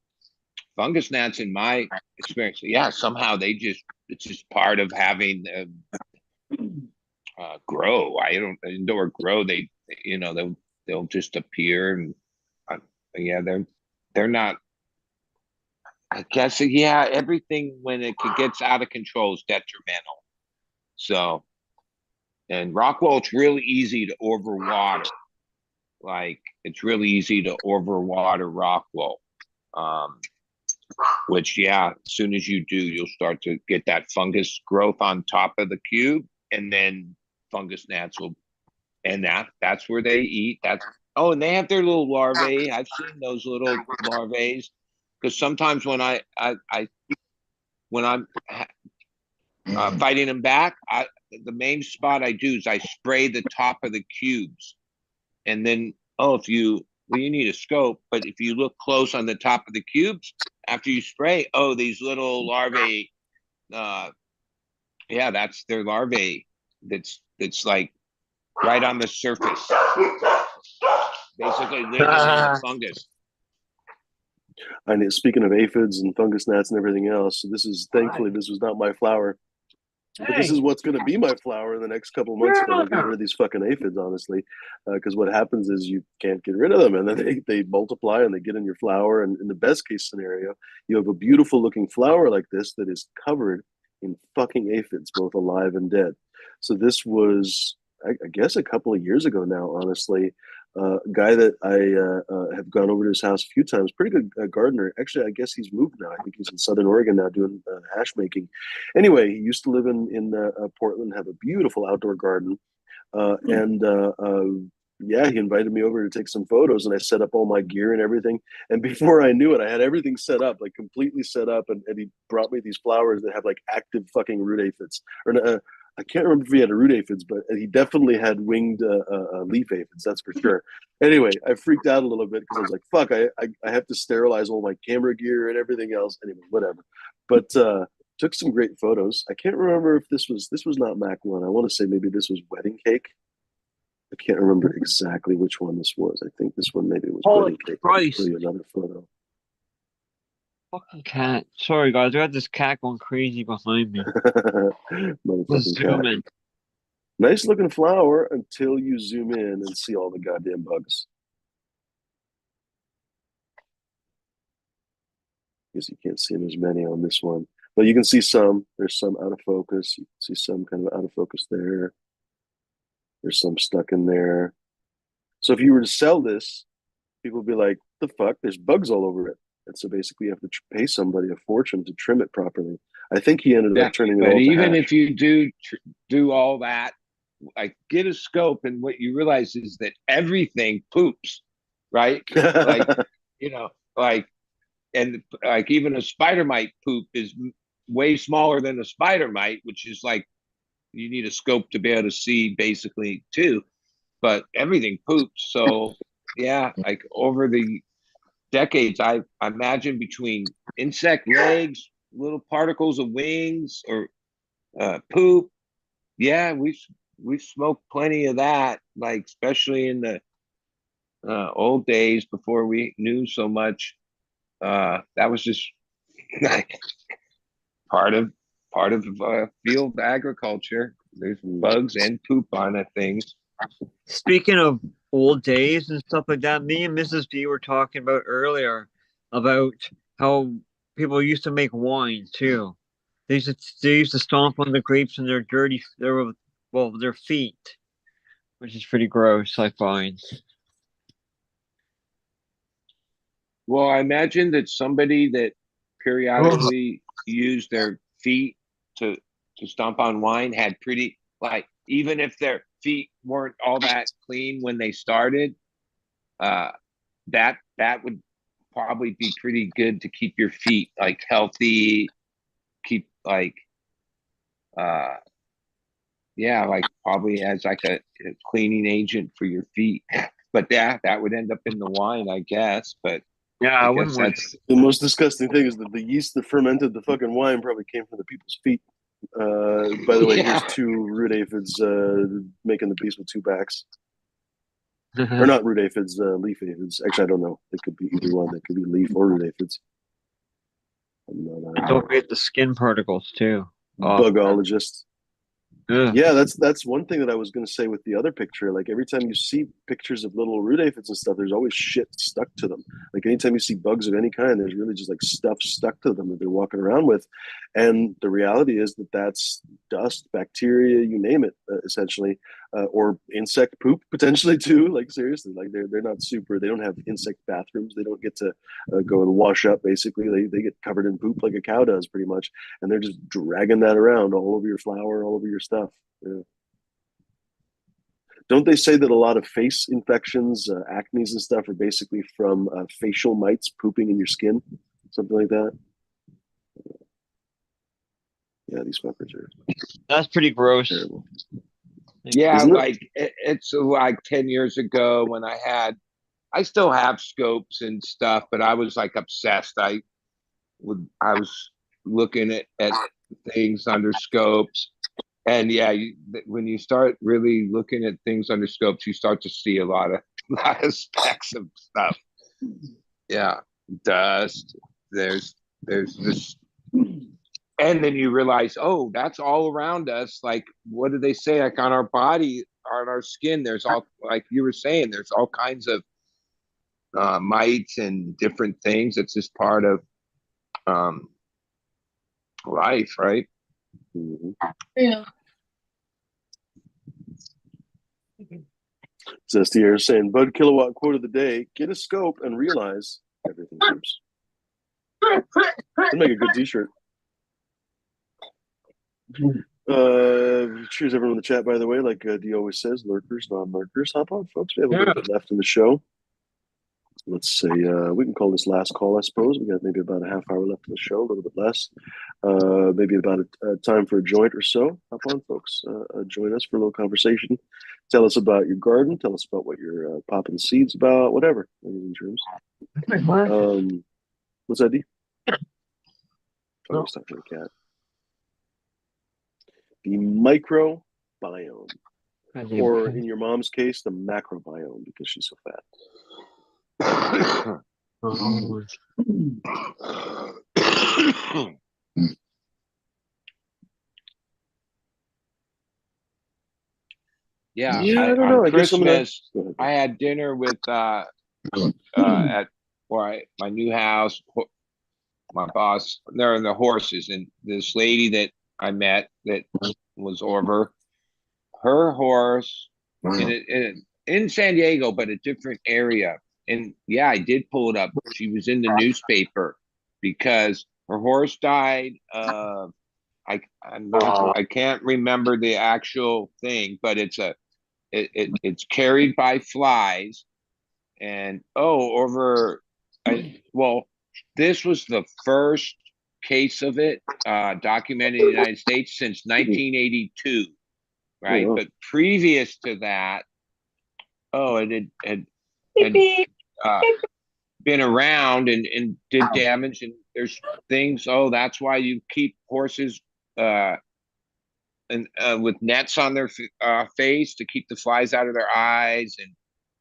Fungus gnats, in my experience, yeah, somehow it's just part of having grow. I don't indoor grow. They'll just appear, and yeah, they're not. I guess, yeah, everything when it gets out of control is detrimental. So, and rock wool, it's really easy to overwater. Like, it's really easy to overwater rock wool. Which, yeah, as soon as you do, you'll start to get that fungus growth on top of the cube, and then fungus gnats will, and that's where they eat. And they have their little larvae. I've seen those little larvae. Because sometimes when when I'm fighting them back, the main spot I do is I spray the top of the cubes, and then you need a scope, but if you look close on the top of the cubes after you spray, these little larvae, that's their larvae. That's like right on the surface, basically living in the fungus. And speaking of aphids and fungus gnats and everything else, thankfully this was not my flower, but this is what's going to be my flower in the next couple of months when I get rid of these fucking aphids, honestly, because what happens is you can't get rid of them, and then they multiply and they get in your flower, and in the best case scenario, you have a beautiful looking flower like this that is covered in fucking aphids, both alive and dead. So this was, I guess, a couple of years ago now, honestly. Guy that I have gone over to his house a few times, pretty good gardener. Actually, I guess he's moved now. I think he's in Southern Oregon now doing hash making. Anyway, he used to live in Portland, have a beautiful outdoor garden. Yeah, he invited me over to take some photos, and I set up all my gear and everything. And before I knew it, I had everything set up, like completely set up. And he brought me these flowers that have like active fucking root aphids. I can't remember if he had a root aphids, but he definitely had winged leaf aphids. That's for sure. Anyway, I freaked out a little bit because I was like, "Fuck! I have to sterilize all my camera gear and everything else." Anyway, whatever. But took some great photos. I can't remember if this was not Mac 1. I want to say maybe this was Wedding Cake. I can't remember exactly which one this was. I think this one maybe was Wedding Cake. Christ. Really another photo. Fucking cat. Sorry, guys. I got this cat going crazy behind me. Let's zoom in. Nice looking flower until you zoom in and see all the goddamn bugs. Guess you can't see them as many on this one, but you can see some. There's some out of focus. You can see some kind of out of focus there. There's some stuck in there. So if you were to sell this, people would be like, "The fuck? There's bugs all over it." And so basically, you have to pay somebody a fortune to trim it properly. I think he ended up turning it all to even hash. if you do all that, like get a scope, and what you realize is that everything poops, right? Like, you know, like, and like even a spider mite poop is way smaller than a spider mite, which is like you need a scope to be able to see basically too. But everything poops. So yeah, like over the decades, I imagine between insect legs, little particles of wings, or poop. Yeah, we've smoked plenty of that, like especially in the old days before we knew so much. That was just part of field agriculture. There's bugs and poop on it things. Speaking of old days and stuff like that, me and Mrs. B were talking about earlier about how people used to make wine too. They used to stomp on the grapes in their their feet, which is pretty gross, I find. Well, I imagine that somebody that periodically used their feet to stomp on wine had pretty, like, even if their feet weren't all that clean when they started, uh that would probably be pretty good to keep your feet like healthy, keep like uh yeah, like probably as like a cleaning agent for your feet. But yeah, that would end up in the wine, I guess. But Yeah, I I guess wouldn't want. that's The most disgusting thing is that the yeast that fermented the fucking wine probably came from the people's feet. By the way, here's yeah. two root aphids making the peace with two backs. Or not root aphids, leaf aphids. Actually, I don't know. They could be either one. They could be leaf or root aphids. I'm not Don't forget the skin particles too. a Oh, bugologist. yeah. Yeah, that's one thing that I was going to say with the other picture. Like every time you see pictures of little root aphids and stuff, there's always shit stuck to them. Like anytime you see bugs of any kind, there's really just like stuff stuck to them that they're walking around with. And the reality is that that's dust, bacteria, you name it, essentially, or insect poop potentially too. Like seriously, like they're not super. They don't have insect bathrooms. They don't get to go and wash up. Basically, they get covered in poop like a cow does, pretty much, and they're just dragging that around all over your flour, all over your stuff. Yeah. Don't they say that a lot of face infections, acnes and stuff, are basically from facial mites pooping in your skin, something like that? Yeah, these fuckers are That's pretty gross. terrible, Yeah, isn't it? like it's like 10 years ago when I still have scopes and stuff, but I was like obsessed. I was looking at things under scopes. And yeah, when you start really looking at things under scopes, you start to see a lot of lot of specks of stuff. Yeah, dust. There's this, and then you realize, oh, that's all around us. Like, what do they say? Like on our body, on our skin, there's all, like you were saying, there's all kinds of mites and different things. It's just part of um, life, right? Mm-hmm. Yeah. Says here saying, Bud Kilowatt quote of the day: "Get a scope and realize everything poops." That'd make a good T-shirt. Cheers, everyone in the chat, by the way. Like D always says, lurkers, non-lurkers, hop on, folks. We have a little bit left in the show. Let's say we can call this last call, I suppose. We got maybe about a half hour left in the show, a little bit less. Maybe about a time for a joint or so. Hop on, folks. Join us for a little conversation. Tell us about your garden. Tell us about what you're popping seeds about, whatever. In terms. What's that, D? Oh, I was talking to a cat. The microbiome, or in your mom's case, the macrobiome, because she's so fat. Yeah, I don't on know. I guess Christmas, I had dinner with at my new house, my boss. There are the horses, and this lady that I met that was over her horse in San Diego, but a different area. And yeah, I did pull it up. She was in the newspaper because her horse died of, I'm not, I can't remember the actual thing, but it's carried by flies. And well, this was the first case of it documented in the United States since 1982, right? Oh, But previous to that, it had uh, been around and did damage. And there's things. Oh, that's why you keep horses uh, and with nets on their face to keep the flies out of their eyes, and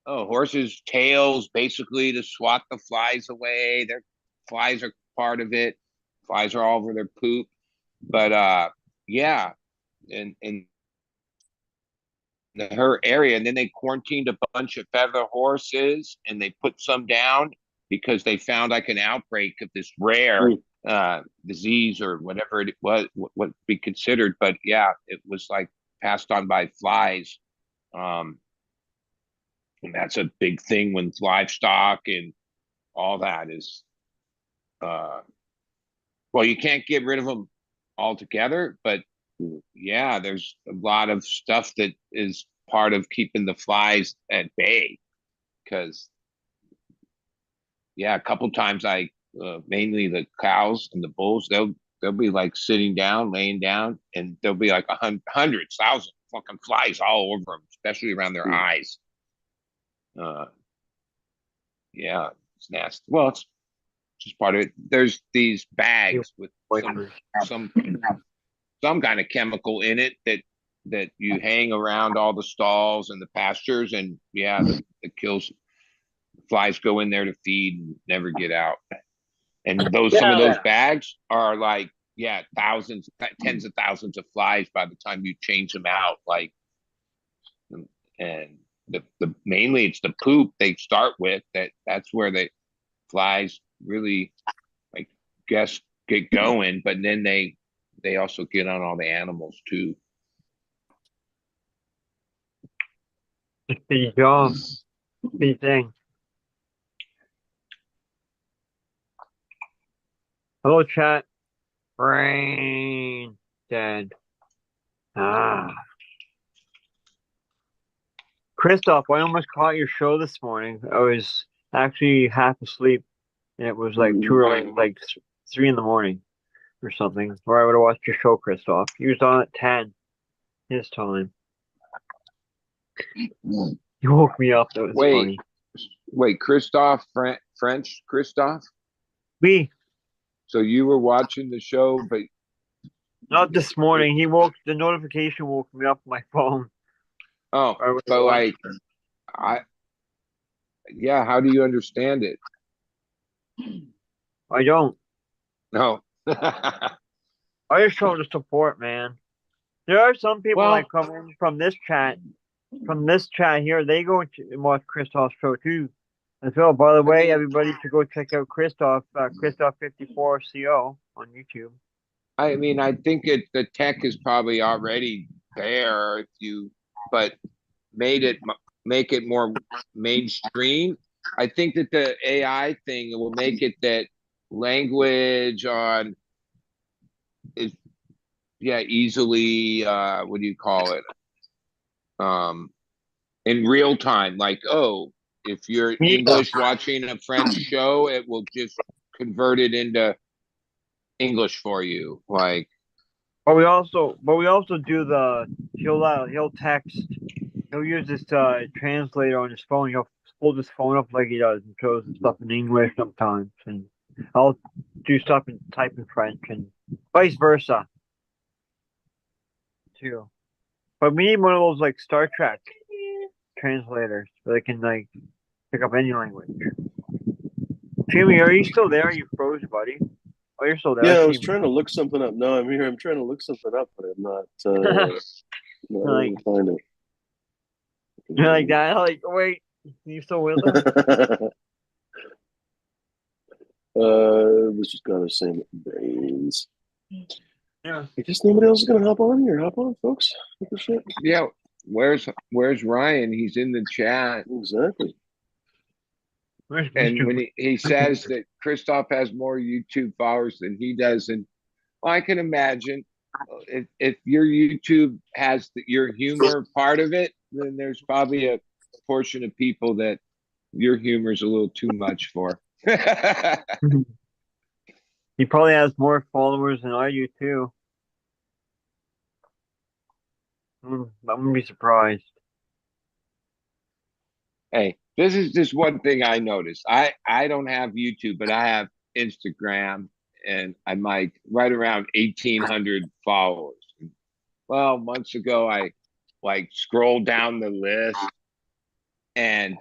horses' tails basically to swat the flies away. Their flies are part of it. Flies are all over their poop. But yeah, and her area, and then they quarantined a bunch of feather horses, and they put some down because they found like an outbreak of this rare disease or whatever it was, what be considered. But yeah, it was like passed on by flies. Um, and that's a big thing when livestock and all that is uh well, you can't get rid of them altogether, but yeah, there's a lot of stuff that is part of keeping the flies at bay. Because yeah, a couple times I mainly the cows and the bulls, they'll be like sitting down, laying down, and there'll be like hundreds, thousands fucking flies all over them, especially around their eyes. uh yeah, it's nasty. Well, it's just part of it. There's these bags with some some kind of chemical in it that you hang around all the stalls and the pastures, and yeah, it kills. Flies go in there to feed and never get out. And some of those bags are like, yeah, thousands, tens of thousands of flies by the time you change them out. Like, and the mainly it's the poop they start with. That's where the flies really, I guess, get going. But then they also get on all the animals too. Big job. Big thing. Hello, chat. Brain dead. Christoph, I almost caught your show this morning. I was actually half asleep, and it was like too early, like 3 in the morning or something, where I would have watched your show, Christoph. You was on at 10 his time. You woke me up. That was funny. Wait, Christoph, French Christoph? Me. So you were watching the show, but not this morning. The notification woke me up on my phone. Oh, but like, yeah, how do you understand it? I don't. No. I just show the support, man. There are some people that come in from this chat here. They go to watch Christoph's show too. And so, by the way, everybody should go check out Christoph 54CO on YouTube. I mean, I think the tech is probably already there but make it more mainstream. I think that the AI thing will make it that language is easily what do you call it? In real time, like, if you're English watching a French show, it will just convert it into English for you. Like, but we also do he'll text. He'll use this translator on his phone. He'll hold his phone up like he does and shows stuff in English sometimes, and I'll do stuff and type in French and vice versa too. But we need one of those like Star Trek translators so they can like pick up any language. Jimmy, are you still there? You froze, buddy. Oh, you're still there. Yeah, I was trying to look something up. No, I'm here. I'm trying to look something up, but I'm not. Not able to find it. You're like that. Like, wait, you still with us? This just got the same brains. Yeah. I guess nobody else is gonna hop on here. Hop on, folks. What the shit? Yeah. Where's Ryan? He's in the chat. Exactly. And when he says that Christoph has more YouTube followers than he does, and I can imagine if your YouTube has your humor part of it, then there's probably a portion of people that your humor is a little too much for. He probably has more followers than I do too. I'm gonna be surprised. Hey, this is just one thing I noticed. I don't have YouTube, but I have Instagram, and I'm like right around 1,800 followers. Well, months ago, I like scrolled down the list, and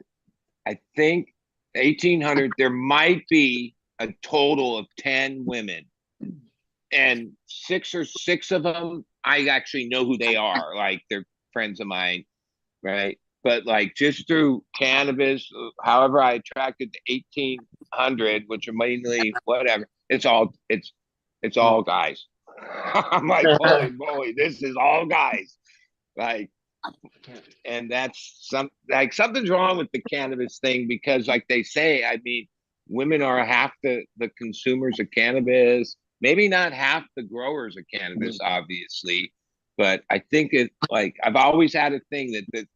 I think 1,800. There might be a total of 10 women, and six of them I actually know who they are. Like they're friends of mine, right? But like just through cannabis, however I attracted to 1,800, which are mainly whatever. It's all guys. I'm like, holy moly, this is all guys. Like, and that's something's wrong with the cannabis thing because, like they say, I mean, women are half the consumers of cannabis. Maybe not half the growers of cannabis, obviously, but I think it like I've always had a thing that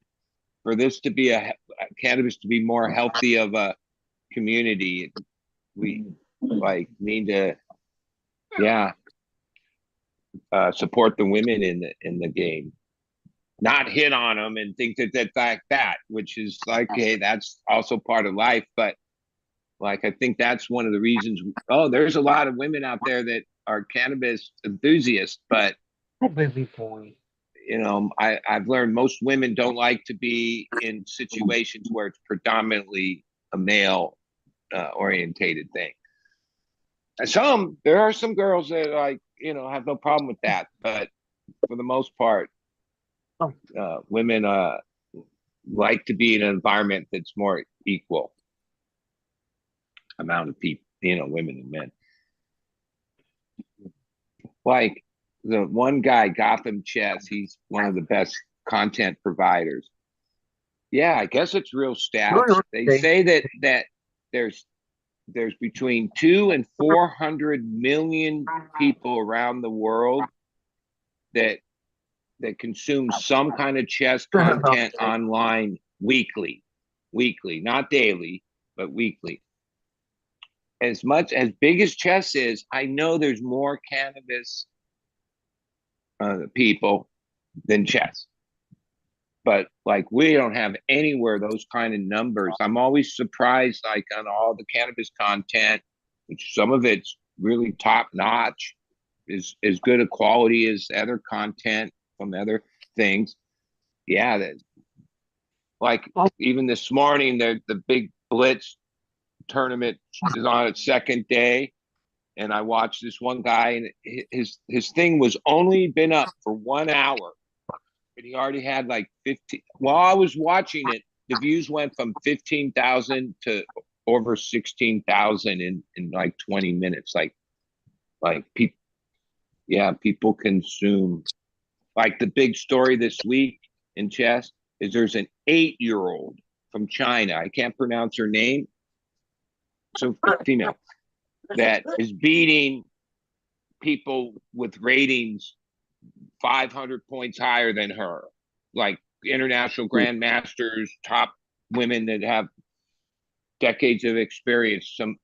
for this to be a cannabis to be more healthy of a community, we like need to yeah support the women in the game, not hit on them and think that's like that, which is like hey, that's also part of life. But like I think that's one of the reasons. Oh, there's a lot of women out there that are cannabis enthusiasts, but Oh, baby boy. I've learned most women don't like to be in situations where it's predominantly a male orientated thing. And there are some girls that like, have no problem with that. But for the most part, Oh. women like to be in an environment that's more equal amount of people, women and men. Like the one guy, Gotham Chess, he's one of the best content providers. Yeah, I guess it's real stats. They say that there's between 2 and 400 million people around the world that consume some kind of chess content online weekly, not daily, but weekly. As much as big as chess is, I know there's more cannabis people than chess. But like we don't have anywhere those kind of numbers. I'm always surprised, like on all the cannabis content, which some of it's really top notch, is as good a quality as other content from other things. Yeah, that like even this morning, the big Blitz tournament is on its second day, and I watched this one guy, and his thing was only been up for 1 hour. But he already had like 15. While I was watching it, the views went from 15,000 to over 16,000 in like 20 minutes. Like people, yeah, people consume. Like the big story this week in chess is there's an 8-year-old from China. I can't pronounce her name. So female that is beating people with ratings 500 points higher than her, like international grandmasters, top women that have decades of experience. Some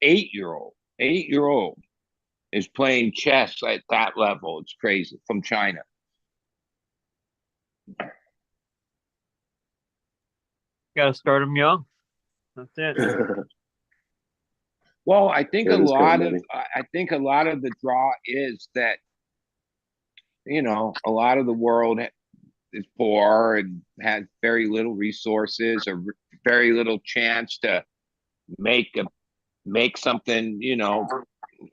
8-year old is playing chess at that level. It's crazy from China. Gotta start them young. That's it. Well, I think Yeah, a it is kind lot of of nutty. I think a lot of the draw is that a lot of the world is poor and has very little resources or very little chance to make a make something,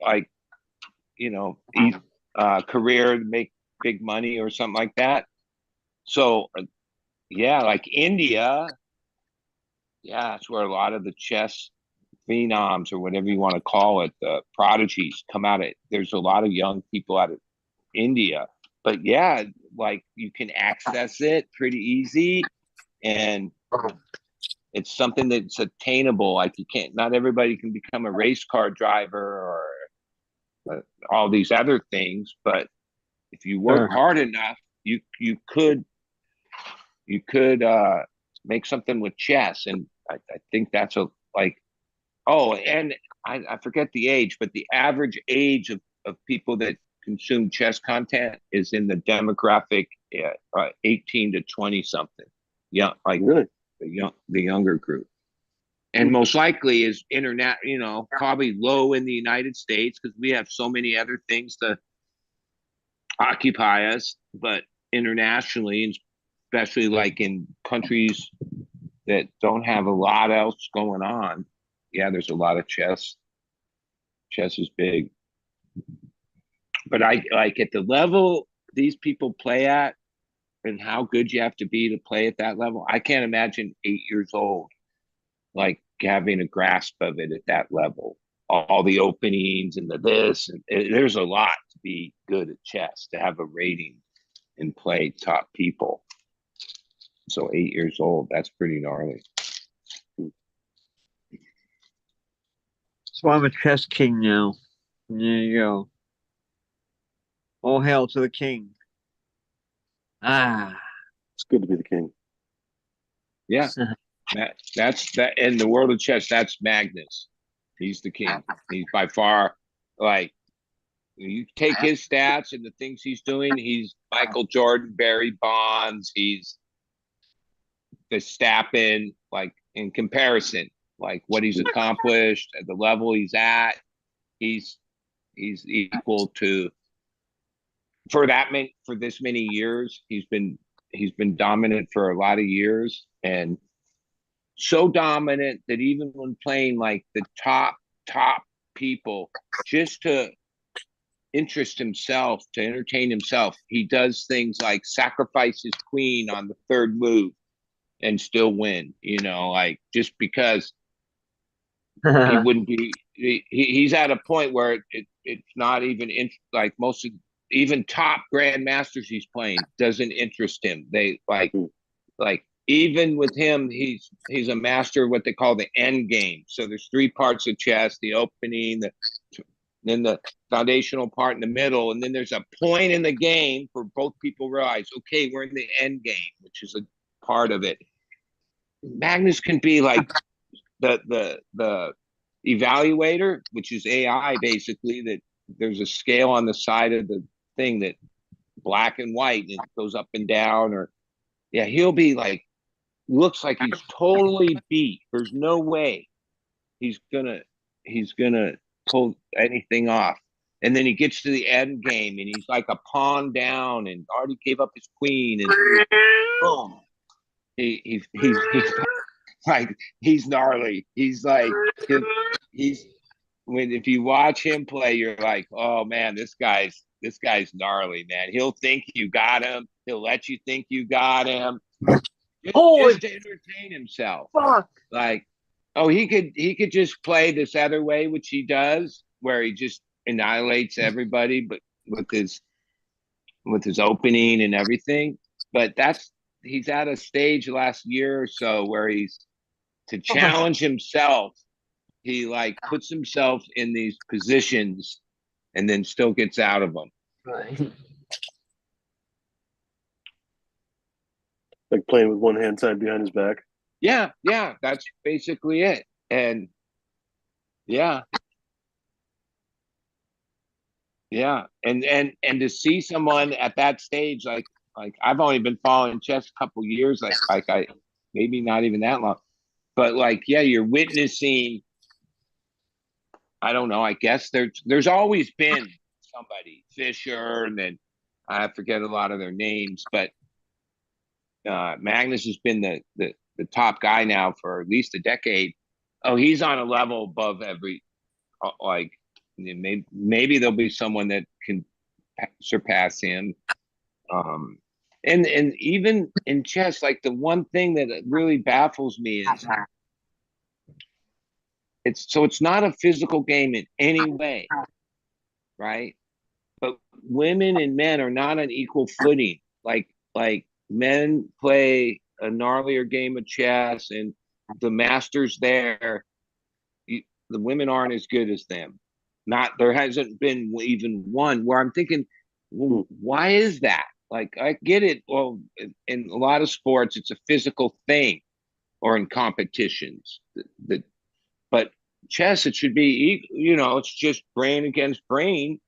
like career, make big money or something like that. So yeah, like India, yeah, that's where a lot of the chess phenoms or whatever you want to call it, the prodigies come out of. There's a lot of young people out of India, but yeah, like you can access it pretty easy, and it's something that's attainable. Like not everybody can become a race car driver or all these other things, but If you work hard enough, you could make something with chess. And I think that's a like, oh, and I forget the age, but the average age of people that consume chess content is in the demographic 18 to 20 something. Yeah, like Really? the younger group. And most likely is internet, probably low in the United States because we have so many other things to occupy us, but internationally, especially like in countries that don't have a lot else going on, yeah, there's a lot of chess. Chess is big. But I like at the level these people play at and how good you have to be to play at that level. I can't imagine 8 years old like having a grasp of it at that level. All the openings and the this, and there's a lot to be good at chess to have a rating and play top people. So 8 years old, that's pretty gnarly. So I'm a chess king now. There you go. All hail to the king. Ah. It's good to be the king. Yeah, that's that in the world of chess. That's Magnus. He's the king. He's by far like you take his stats and the things he's doing. He's Michael Jordan, Barry Bonds. He's Verstappen. Like in comparison, like what he's accomplished at the level he's at, he's equal to for this many years. He's been dominant for a lot of years and so dominant that even when playing like the top people, just to interest himself, to entertain himself, he does things like sacrifice his queen on the third move and still win, like just because he wouldn't be he's at a point where it's not even like most of even top grandmasters he's playing doesn't interest him. They like even with him, he's a master of what they call the end game. So there's three parts of chess: the opening, then the foundational part in the middle, and then there's a point in the game for both people realize, okay, we're in the end game, which is a part of it. Magnus can be like the evaluator, which is AI basically, that there's a scale on the side of the thing that black and white and it goes up and down, or yeah, he'll be like looks like he's totally beat. There's no way he's gonna pull anything off. And then he gets to the end game and he's like a pawn down and already gave up his queen and boom. He's like he's gnarly. He's like he's when if you watch him play, you're like, oh man, this guy's gnarly, man. He'll think you got him. He'll let you think you got him. Just to entertain himself. Fuck. Like, oh, he could just play this other way, which he does, where he just annihilates everybody, but with his opening and everything. But he's at a stage last year or so where he's to challenge himself. He like puts himself in these positions and then still gets out of them. Right. Like playing with one hand tied behind his back. Yeah, that's basically it. And yeah, and to see someone at that stage, like I've only been following chess a couple years, like I maybe not even that long, but like yeah, you're witnessing. I don't know. I guess there's always been somebody Fisher, and then I forget a lot of their names, but Magnus has been the top guy now for at least a decade. Oh, he's on a level above every like maybe there'll be someone that can surpass him. And even in chess, like the one thing that really baffles me is it's not a physical game in any way, right? But women and men are not on equal footing. Like men play a gnarlier game of chess, and the masters there, the women aren't as good as them. Not there hasn't been even one where I'm thinking Well, why is that? Like, I get it. Well, in a lot of sports, it's a physical thing, or in competitions. But chess, it should be, it's just brain against brain,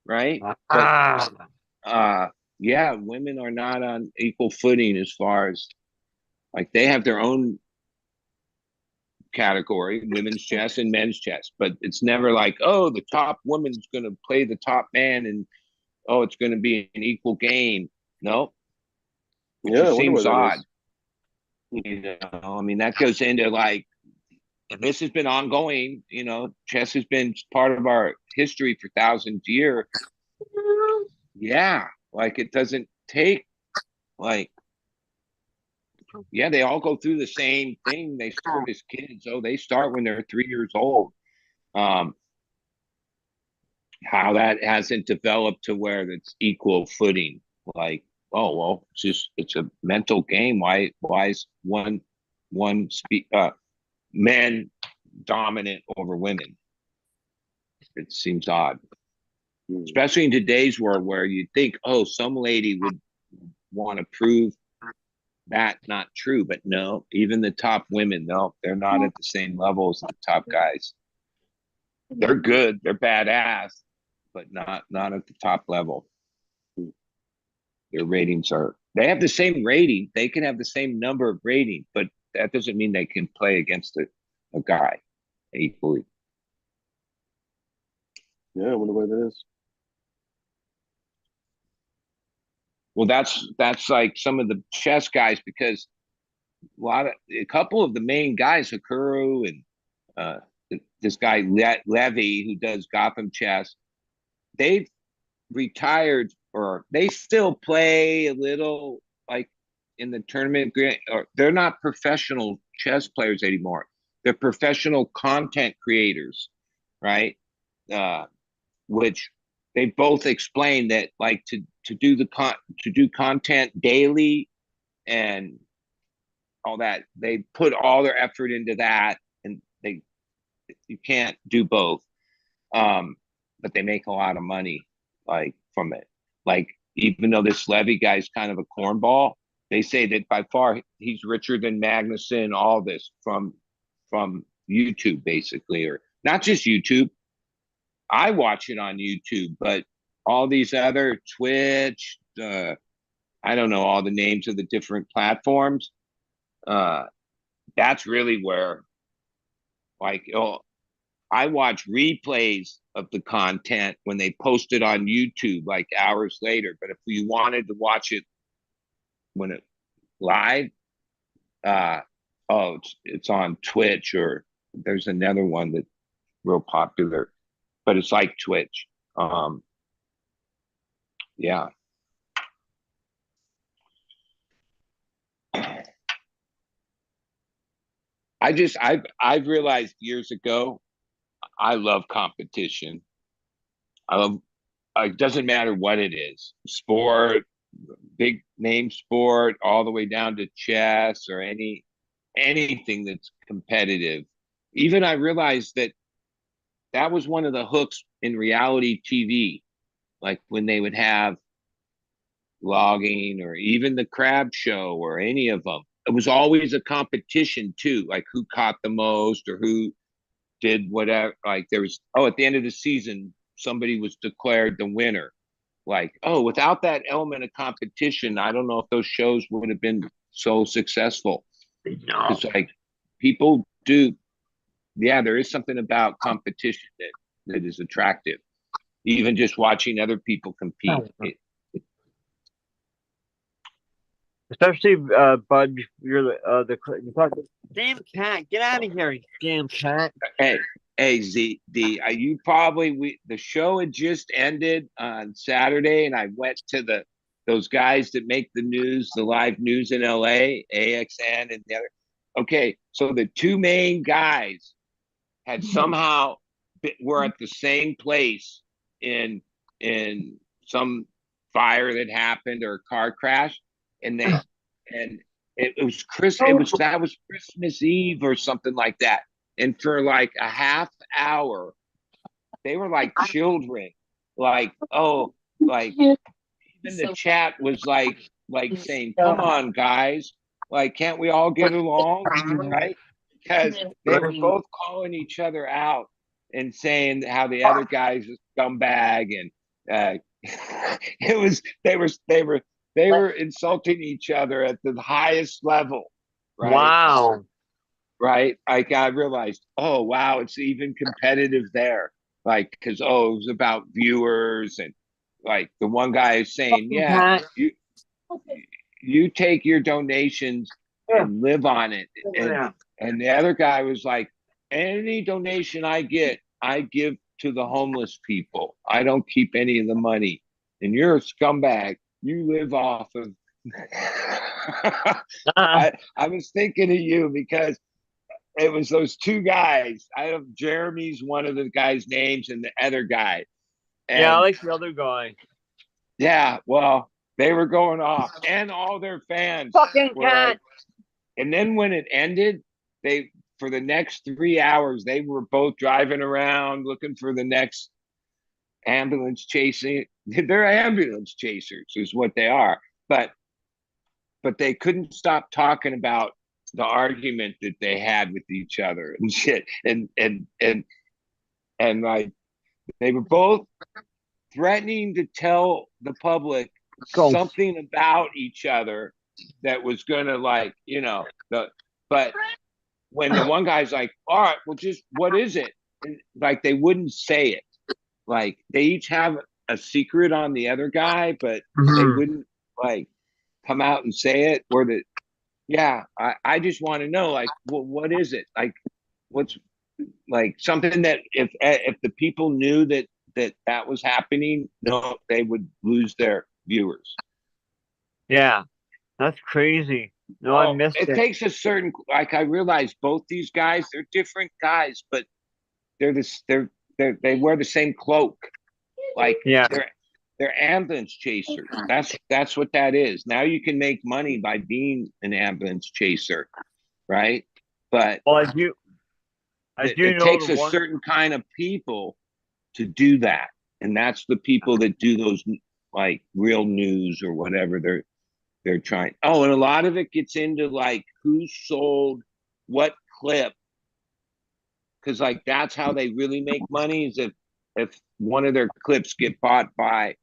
right? But Ah, uh, yeah, women are not on equal footing as far as like they have their own category, women's chess and men's chess, but it's never like, oh, the top woman's going to play the top man, and oh, it's going to be an equal game. No, it Yeah, I just wonder why seems that odd. is. I mean, that goes into like, and this has been ongoing. Chess has been part of our history for thousands of years. Yeah, like it doesn't take like, yeah, they all go through the same thing. They start as kids. Oh, they start when they're 3 years old. Um, how that hasn't developed to where it's equal footing. Like, oh well, it's a mental game. Why is men dominant over women? It seems odd, Hmm. especially in today's world where you think, oh, some lady would want to prove that not true, but no, even the top women, no, they're not at the same level as the top guys. They're good, they're badass, but not at the top level. Their ratings are, they have the same rating, they can have the same number of rating, but that doesn't mean they can play against a guy equally. Yeah, I wonder why that is. Well, that's like some of the chess guys, because a couple of the main guys, Hikaru and uh, this guy Levy, who does Gotham chess, they've retired, or they still play a little, like in the tournament, or they're not professional chess players anymore. They're professional content creators, right? Uh, which they both explain that, like, to do content daily and all that, they put all their effort into that, and you can't do both. But they make a lot of money, like, from it. Like, even though this Levy guy's kind of a cornball, they say that by far he's richer than Magnuson. All this from YouTube, basically, or not just YouTube. I watch it on YouTube, but all these other Twitch, I don't know all the names of the different platforms. Uh, that's really where, like, oh, I watch replays of the content when they post it on YouTube, like hours later. But if you wanted to watch it when it live, uh, oh, it's on Twitch, or there's another one that's real popular, but it's like Twitch. Yeah, I've realized years ago, I love competition. I love, it doesn't matter what it is, sport, big name sport, all the way down to chess, or anything that's competitive. Even I realized that that was one of the hooks in reality TV, like when they would have logging, or even the crab show, or any of them. It was always a competition too, like who caught the most, or who did whatever. Like, there was, oh, at the end of the season, somebody was declared the winner. Like, oh, without that element of competition, I don't know if those shows would have been so successful. no. Because, like, people do, yeah, there is something about competition that is attractive. Even just watching other people compete. Especially, Bud, you're you talk. Damn cat, get out of here, you damn cat. Hey, hey, you probably, the show had just ended on Saturday, and I went to those guys that make the news, the live news in LA, AXN, and the other. Okay, so the two main guys had somehow were at the same place in some fire that happened, or a car crash, and it was that was Christmas Eve or something like that. And for like a half hour, they were like children. Like, oh, like even the chat was like saying, "Come on, guys, like can't we all get along?" Right? Because they were both calling each other out and saying how the other guy's a scumbag, and it was they were insulting each other at the highest level, right? Wow. Right? Like I realized, oh wow, it's even competitive there. Like, because it was about viewers, and like the one guy is saying, yeah, you take your donations and live on it, and the other guy was like, any donation I get, I give to the homeless people. I don't keep any of the money, and you're a scumbag. You live off of. I was thinking of you because it was those two guys. I don't. Jeremy's one of the guys' names, and the other guy. Yeah, I And like the other guy. yeah, well, they were going off, and all their fans Fucking were cat. like. And then when it ended, they for the next 3 hours they were both driving around looking for the next ambulance chasing. They're ambulance chasers, is what they are. But they couldn't stop talking about the argument that they had with each other and shit. And like they were both threatening to tell the public Go. something about each other that was gonna but when the one guy's like, all right, well just what is it? And, like they wouldn't say it. Like they each have a secret on the other guy, but they wouldn't like come out and say it. Or that yeah, I just want to know like what is it? Like what's like something that if the people knew that was happening, no, they would lose their viewers. Yeah, that's crazy. No, I missed It it. takes a certain like I realize both these guys, they're different guys, but they're this they wear the same cloak. Like Yeah. they're ambulance chasers. That's what that is. Now you can make money by being an ambulance chaser, right? But Well, I do it know takes the a one. certain kind of people to do that, and that's the people that do those like real news or whatever they're trying. Oh, and a lot of it gets into like who sold what clip, because like that's how they really make money is if one of their clips get bought by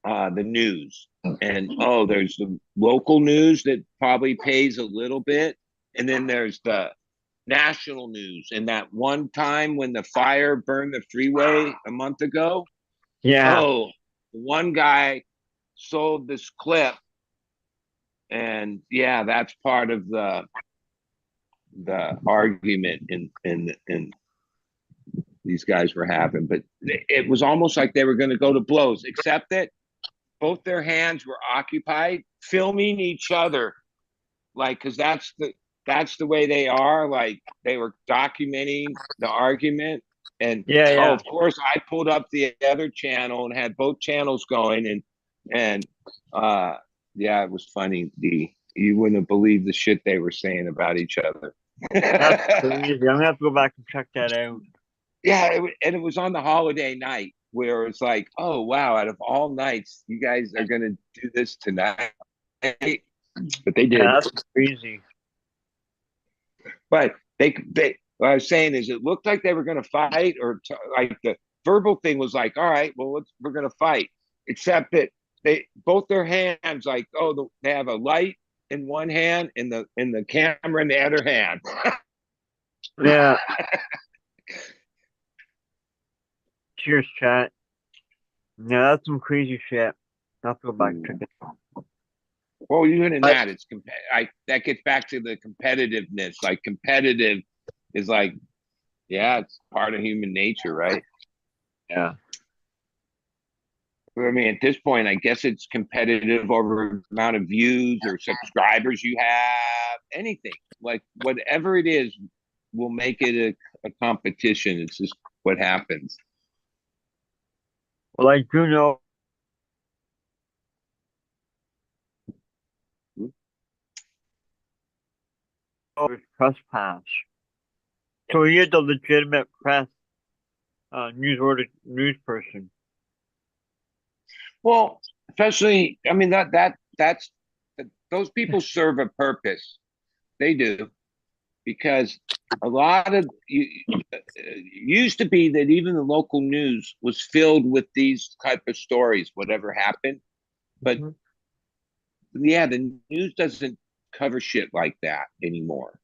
the news. And oh, there's the local news that probably pays a little bit, and then there's the national news. And that one time when the fire burned the freeway a month ago, Yeah. oh, one guy sold this clip, and yeah, that's part of the argument in these guys were having. But it was almost like they were going to go to blows, except that both their hands were occupied filming each other, like because that's the way they are. Like they were documenting the argument. And Yeah, oh, yeah. of course I pulled up the other channel and had both channels going, and yeah, it was funny. You wouldn't have believed the shit they were saying about each other. That's crazy. I'm gonna have to go back and check that out. Yeah, and it was on the holiday night where it's like, oh wow, out of all nights, you guys are gonna do this tonight. But they did. Yeah, that's crazy. But they what I was saying is it looked like they were gonna fight, or like the verbal thing was like, all right, well we're gonna fight, except that they both their hands like they have a light in one hand and the camera in the other hand. Yeah. Cheers, chat. Yeah, that's some crazy shit. I'll have to go back and check it out. Well, even in that, it's that gets back to the competitiveness. Like competitive is like, yeah, it's part of human nature, right? Yeah. I mean, at this point, I guess it's competitive over amount of views or subscribers you have. Anything like whatever it is will make it a competition. It's just what happens. Well, I do know it's trespass. So he is a legitimate press news person. Well, especially, I mean that's those people serve a purpose. They do because a lot of you used to be that even the local news was filled with these type of stories, whatever happened. But Mhm. yeah, the news doesn't cover shit like that anymore,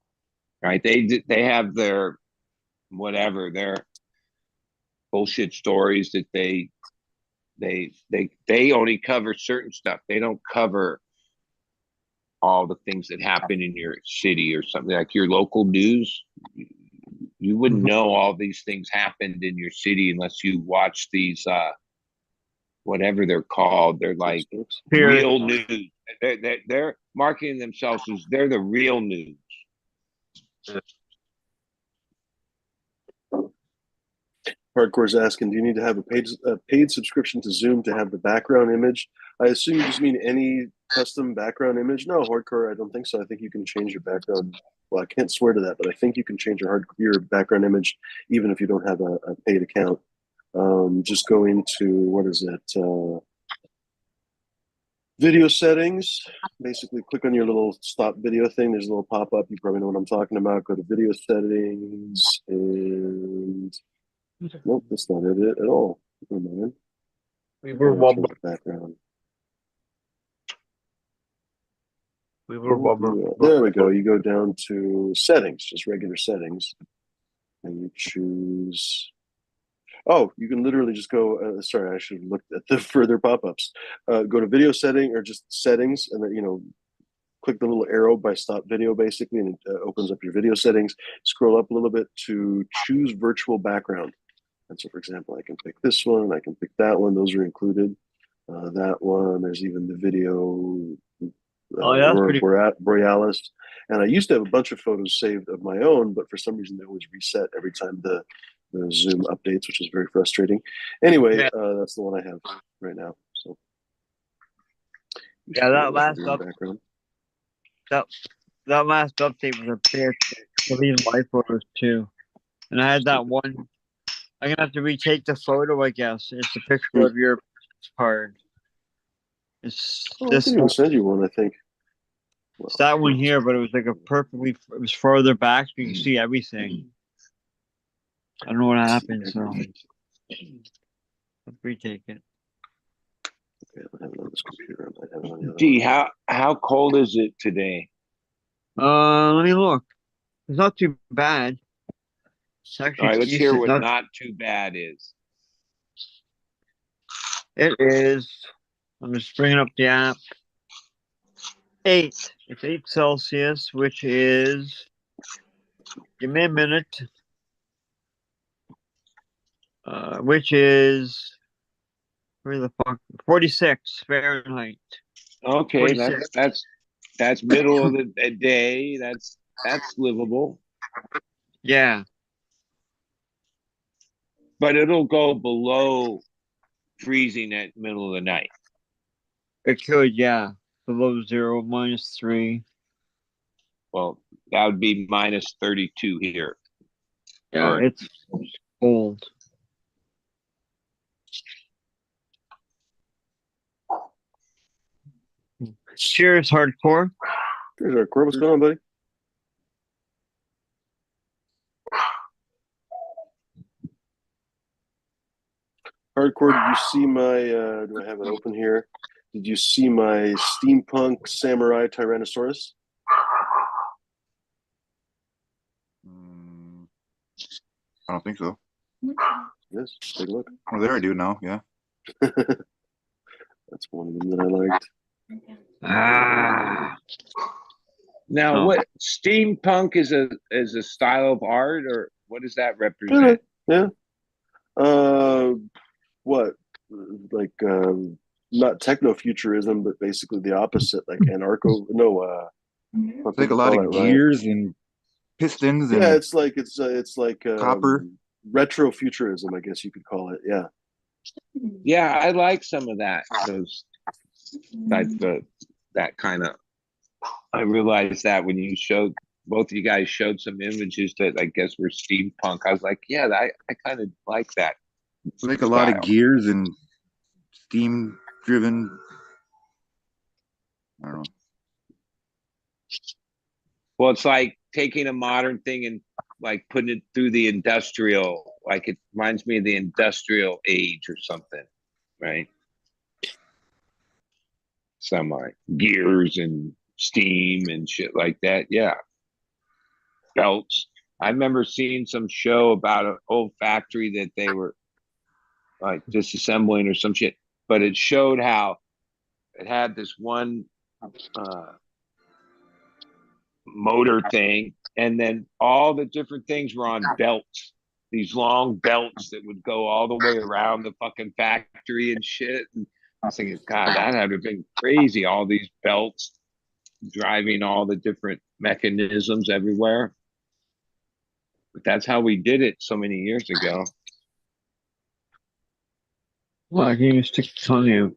right? They have their whatever their bullshit stories that they only cover certain stuff. They don't cover all the things that happen in your city or something like your local news. You wouldn't Mhm. know all these things happened in your city unless you watch these whatever they're called. They're like Here, real news. They're marketing themselves as they're the real news. Hardcore's asking, do you need to have a paid subscription to Zoom to have the background image? I assume you just mean any custom background image. No, Hardcore, I don't think so. I think you can change your background. Well, I can't swear to that, but I think you can change your background image even if you don't have a paid account. Just go into, what is it? Video settings. Basically, click on your little stop video thing. There's a little pop up. You probably know what I'm talking about. Go to video settings and nope, that's not it at all. Never mind. we were Change wobble. the background. We were wobble. There we go. You go down to settings, just regular settings, and you choose. Oh, you can literally just go. Sorry, I should have looked at the further pop-ups. Go to video setting or just settings, and then click the little arrow by stop video basically, and it opens up your video settings. Scroll up a little bit to choose virtual background. And so, for example, I can pick this one. I can pick that one. Those are included. That one. There's even the video Oh, yeah, that's Aurora pretty. Borealis. And I used to have a bunch of photos saved of my own, but for some reason they always reset every time the Zoom updates, which is very frustrating. Anyway, Yeah, that's the one I have right now. So you yeah. see That that over last here in up, the background. that that last update was a bitch for these my photos too. And I had that Stupid. one. I'm gonna have to retake the photo. I guess it's the picture Hmm. of your card. It's Oh, I this can even one. send you one, I think. It's Well, that one here, but it was like a perfectly. It was farther back, so you can see everything. I don't know what happened, so let's retake it. okay, I don't have it on this computer. I might have it on the other Gee, one. how cold is it today? Let me look. It's not too bad. It's All actually right, let's hear decent. what Not. not too bad is. It is. I'm just bringing up the app. 8. It's 8 Celsius, which is. Give me a minute. Which is where the fuck 46 Fahrenheit. Okay, 46. that's middle of the day. That's livable, Yeah, but it'll go below freezing at middle of the night. it could. Yeah, below zero, -3. Well, that would be minus 32 here. Yeah, Or it's cold. Cheers, hardcore. There's our core. What's going on, buddy? Hardcore, did you see my, do I have it open here? Did you see my steampunk samurai Tyrannosaurus? I don't think so. Yes, take a look. Oh, there I do now. Yeah. That's one of them that I liked. Ah, now, oh. what steampunk is a style of art, or what does that Yeah, represent? yeah. What? Like, not techno-futurism, but basically the opposite, like anarcho. No, what It's like would a you lot call of that, Ryan? gears and pistons Yeah, and it's like copper. retro futurism, I guess you could call it. Yeah. Yeah, I like some of that. Those that kind of. I realized that when you showed both of you guys showed some images that I guess were steampunk. I was like, yeah, I kind of like that It's like a lot of style. gears and steam driven. I don't know. Well, it's like taking a modern thing and like putting it through the industrial, like it reminds me of the industrial age or something, right? Semi gears and steam and shit like that. Yeah. Belts. I remember seeing some show about an old factory that they were like disassembling or some shit, but it showed how it had this one uh, motor thing, and then all the different things were on belts, these long belts that would go all the way around the fucking factory and shit. And I was thinking, God, that had to have been crazy. All these belts driving all the different mechanisms everywhere. But that's how we did it so many years ago. Well, I can even stick the tongue out.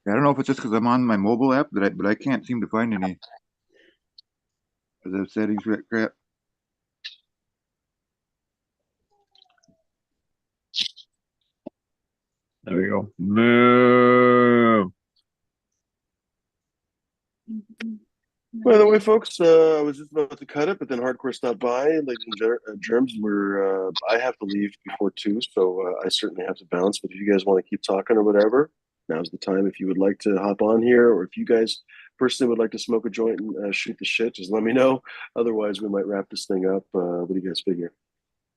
I don't know if it's just because I'm on my mobile app but I can't seem to find any of the settings crap. There we go. Moo. By the way, folks, I was just about to cut it, but then Hardcore stopped by. Ladies and germs, I have to leave before 2, so I certainly have to bounce. But if you guys want to keep talking or whatever, now's the time. If you would like to hop on here, or if you guys personally would like to smoke a joint and shoot the shit, just let me know. Otherwise, we might wrap this thing up. What do you guys figure?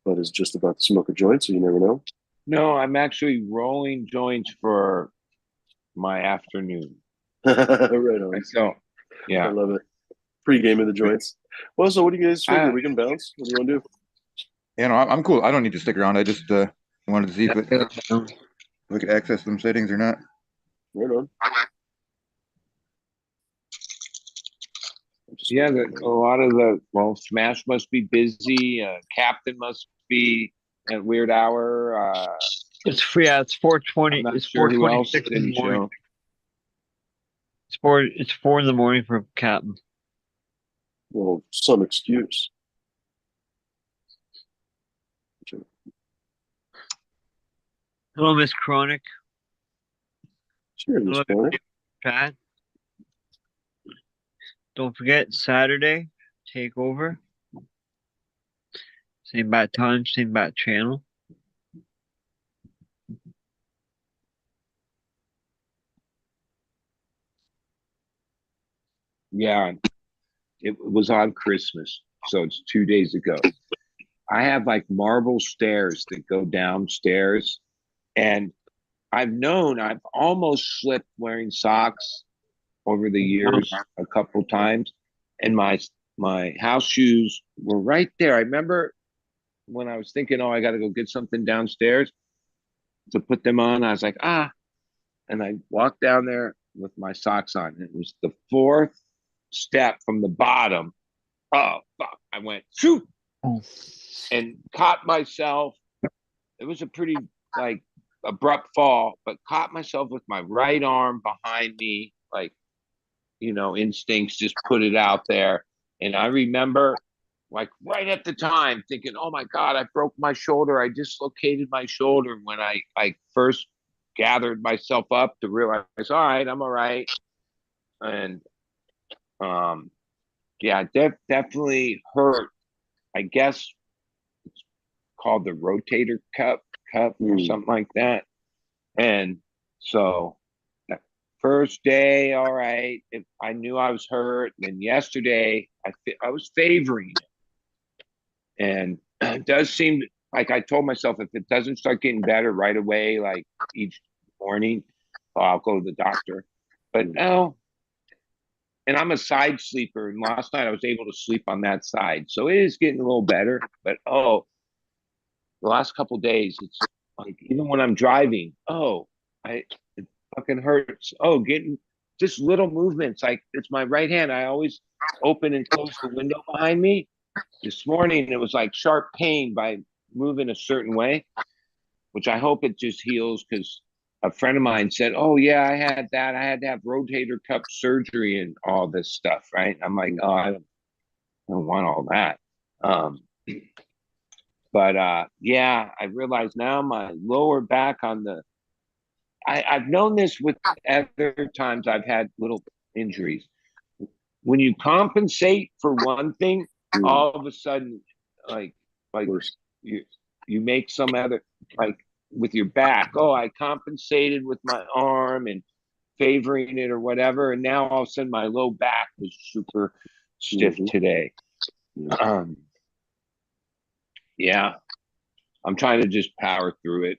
But it's just about to smoke a joint, so you never know. No, I'm actually rolling joints for my afternoon. Right on. So, yeah. I love it. Pre-game of the joints. Well, so what do you guys figure? We can bounce. What do you want to do? Yeah, no, I'm cool. I don't need to stick around. I just wanted to see if we could access some settings or not. Right on. Yeah, a lot of Smash must be busy. Captain must be at weird hour. It's free. Yeah, it's 4:20. I'm not It's sure who else 4:26 in the didn't morning. show. It's 4 in the morning for Captain. Well, some excuse. Hello, Miss Chronic. Sure, Miss Hello, Chronic. Pat. Don't forget Saturday takeover. Same bat time, same bat channel. Yeah, it was on Christmas, so it's 2 days ago. I have like marble stairs that go downstairs, and I've almost slipped wearing socks over the years a couple times, and my house shoes were right there. I remember when I was thinking, oh, I got to go get something downstairs to put them on. I was like, and I walked down there with my socks on. It was the 4th step from the bottom. Oh fuck! I went shoot and caught myself. It was a pretty like abrupt fall, but caught myself with my right arm behind me, like instincts just put it out there. And I remember like right at the time thinking, oh my God, I broke my shoulder. I dislocated my shoulder when I first gathered myself up to realize, all right, I'm all right. And yeah, definitely hurt. I guess it's called the rotator cup or something like that. And so first day, all right, I knew I was hurt. And then yesterday, I was favoring it. And it does seem like I told myself if it doesn't start getting better right away, like each morning, I'll go to the doctor. But no, and I'm a side sleeper. And last night I was able to sleep on that side. So it is getting a little better. But the last couple of days, it's like even when I'm driving, it fucking hurts. Getting just little movements. Like it's my right hand. I always open and close the window behind me. This morning it was like sharp pain by moving a certain way, which I hope it just heals because a friend of mine said, oh yeah, I had that. I had to have rotator cuff surgery and all this stuff, right? I'm like, oh, I don't want all that. But yeah, I realize now my lower back on the. I've known this with other times I've had little injuries. When you compensate for one thing, all of a sudden, like Worse. you make some other, like with your back. Oh, I compensated with my arm and favoring it or whatever, and now all of a sudden my low back was super stiff today. Yeah, I'm trying to just power through it.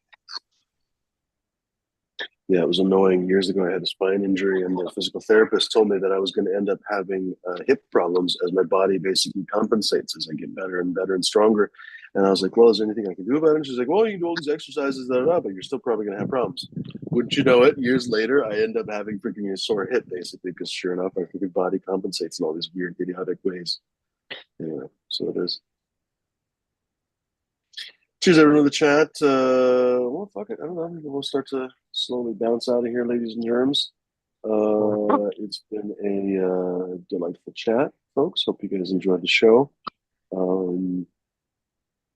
Yeah, it was annoying. Years ago, I had a spine injury, and the physical therapist told me that I was going to end up having hip problems as my body basically compensates as I get better and better and stronger. And I was like, well, is there anything I can do about it? And she's like, well, you can do all these exercises, but you're still probably going to have problems. Wouldn't you know it? Years later, I end up having freaking a sore hip, basically, because sure enough, my freaking body compensates in all these weird, idiotic ways. Anyway, so it is. Cheers, everyone in the chat. Well, fuck it. I don't know. We'll start to slowly bounce out of here, ladies and germs. It's been a delightful chat, folks. Hope you guys enjoyed the show.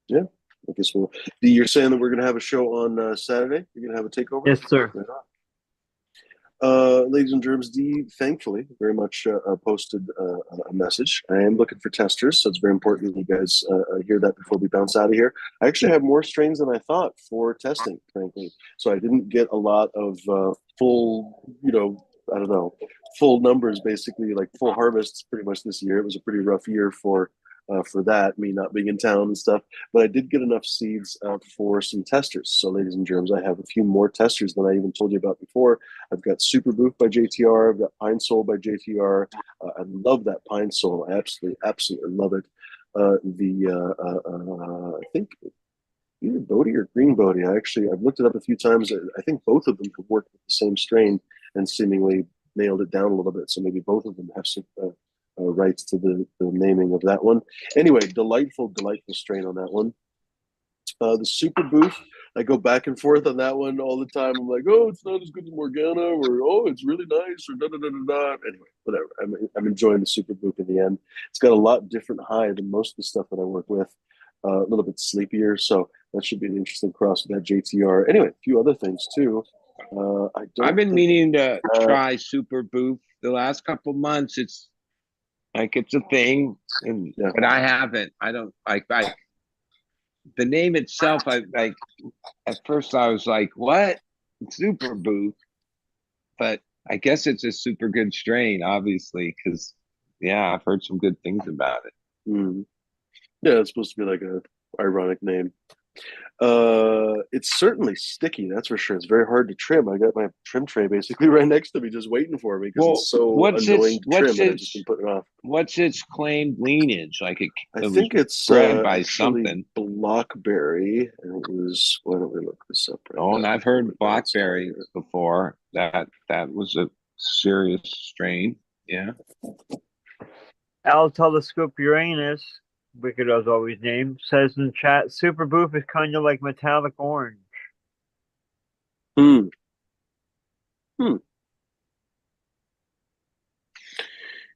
Yeah, I guess we'll. You're saying that we're going to have a show on Saturday? You're going to have a takeover? Yes, sir. Ladies and germs, D thankfully very much posted a message. I am looking for testers, so it's very important that you guys hear that before we bounce out of here. I actually have more strains than I thought for testing, frankly. So I didn't get a lot of full, I don't know, full numbers, basically, like full harvests pretty much this year. It was a pretty rough year for that, me not being in town and stuff. But I did get enough seeds for some testers. So, ladies and germs, I have a few more testers than I even told you about before. I've got Super Boof by JTR. I've got Pine Soul by JTR. I love that Pine Soul. I absolutely love it. I think either Bodhi or Green Bodhi. I've looked it up a few times. I think both of them have worked with the same strain and seemingly nailed it down a little bit. So maybe both of them have some rights to the naming of that one. Anyway, delightful strain on that one. The Super Boof, I go back and forth on that one all the time. I'm like, oh, it's not as good as Morgana, or oh, it's really nice, or da da da da da. Anyway, whatever. I'm enjoying the Super Boof in the end. It's got a lot different high than most of the stuff that I work with. A little bit sleepier, so that should be an interesting cross with that JTR. Anyway, a few other things too. I've been meaning to try Super Boof the last couple months. It's like it's a thing, but I haven't. I don't like the name itself. I like at first I was like, "What? Super Boof?" But I guess it's a super good strain, obviously, because I've heard some good things about it. Yeah, it's supposed to be like a ironic name. It's certainly sticky, that's for sure. It's very hard to trim. I got my trim tray basically right next to me, just waiting for me because it's so annoying to trim. And I've just been putting it off. What's its claimed lineage? Like I think it's bred by something. Blackberry, and it was. Why don't we look this up? Right and I've heard Blackberry before. That was a serious strain. Yeah. Al Telescope Uranus, Wicked as always named, says in the chat, Super Boof is kind of like metallic orange.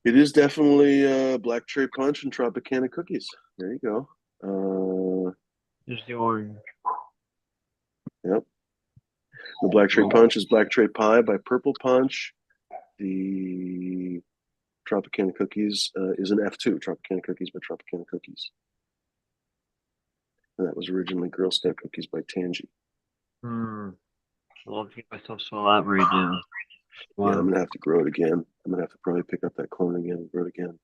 It is definitely Black Cherry Punch and Tropicana Cookies. There you go. Just the orange. Yep. The Black Cherry Punch is Black Cherry Pie by Purple Punch. The Tropicana Cookies is an F2. Tropicana Cookies by Tropicana Cookies. And that was originally Girl Scout Cookies by Tangy. I'll give myself some of that right now. Wow. Yeah, I'm gonna have to grow it again. I'm gonna have to probably pick up that clone again and grow it again.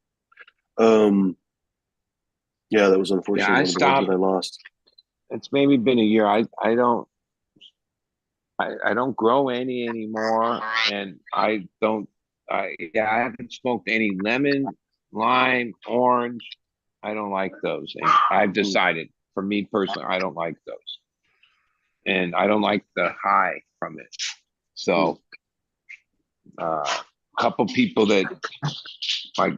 Yeah, that was unfortunately one of the ones that I lost. It's maybe been a year. I don't grow any anymore, and I haven't smoked any lemon, lime, orange. I don't like those, and I've decided for me personally, I don't like those, and I don't like the high from it. So, a couple people that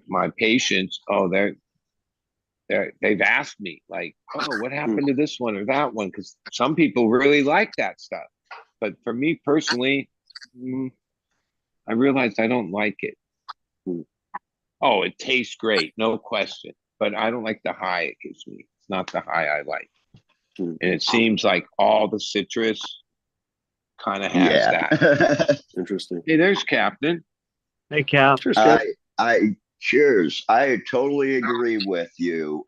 my patients, they've asked me like, oh, what happened to this one or that one? Because some people really like that stuff. But for me personally, I realized I don't like it. Oh, it tastes great. No question. but I don't like the high it gives me. It's not the high I like. Hmm. And it seems like all the citrus kind of has Yeah. that. Interesting. Hey, there's Captain. Hey, Cap. Cheers, Cap. Cheers. I totally agree with you.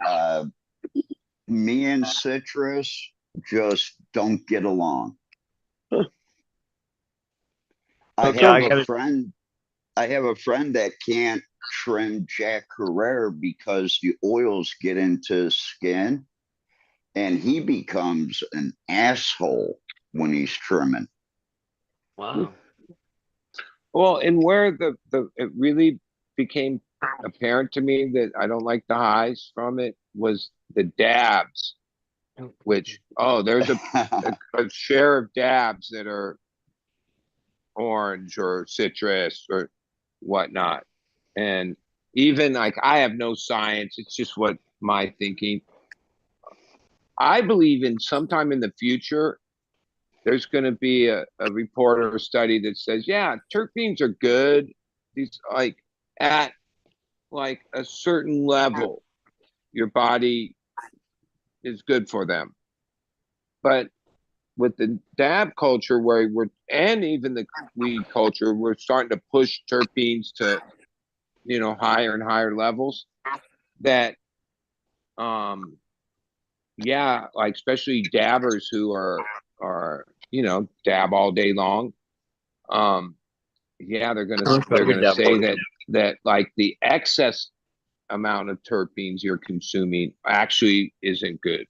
Me and citrus just don't get along. Huh. I Okay, I have a gotta- friend. I have a friend that can't trim Jack Herrera because the oils get into his skin, and he becomes an asshole when he's trimming. Wow. Well, and where it really became apparent to me that I don't like the highs from it was the dabs, which there's a share of dabs that are orange or citrus or whatnot. And even like I have no science, it's just what my thinking. I believe in sometime in the future, there's going to be a report or a study that says, yeah, terpenes are good. These like at like a certain level, your body is good for them. But with the dab culture where and even the weed culture, we're starting to push terpenes to, higher and higher levels that, yeah, like especially dabbers who are, dab all day long. Yeah, they're gonna say that like the excess amount of terpenes you're consuming actually isn't good.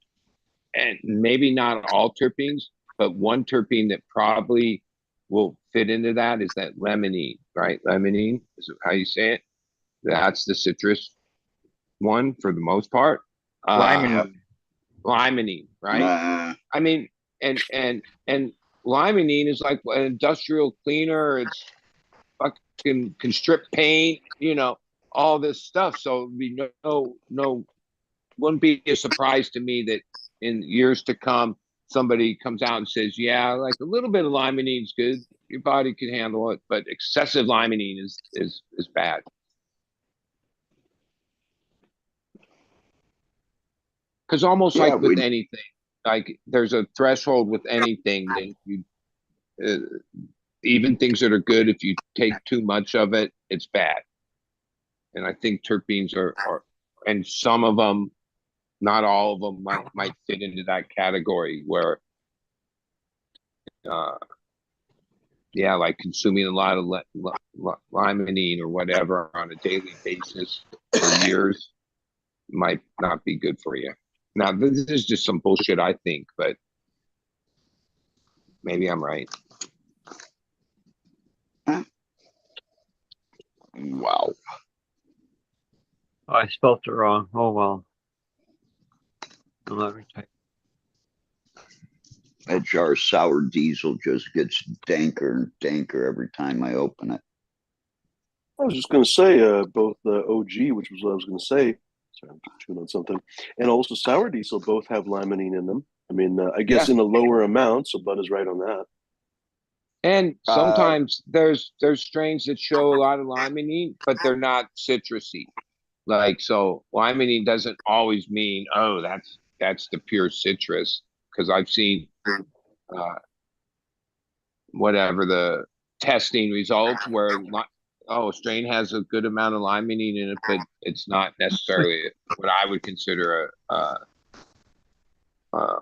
And maybe not all terpenes, but one terpene that probably will fit into that is that limonene, right? Limonene is how you say it. That's the citrus one for the most part. Limonene. Limonene, right? I mean, and limonene is like an industrial cleaner. It's can strip paint, all this stuff. So it'd be wouldn't be a surprise to me that in years to come, somebody comes out and says, yeah, like a little bit of limonene is good. Your body can handle it, but excessive limonene is bad. Because almost Yeah, like with anything, like there's a threshold with anything that you, even things that are good, if you take too much of it, it's bad. And I think terpenes are and some of them, not all of them, might fit into that category where, yeah, like consuming a lot of limonene or whatever on a daily basis for years might not be good for you. Now, this is just some bullshit, I think, but maybe I'm right. Wow. Oh, I spelled it wrong. Oh well. Let me type. That jar of sour diesel just gets danker and danker every time I open it. I was just going to say, both the OG, which was what I was going to say. Sorry, I'm chewing on something, and also sour diesel both have limonene in them. I mean, I guess in a lower amount. So Bud is right on that. And sometimes there's strains that show a lot of limonene, but they're not citrusy. Like, so limonene doesn't always mean, oh, that's the pure citrus. Because I've seen whatever the testing results where a strain has a good amount of limonene in it, but it's not necessarily what I would consider a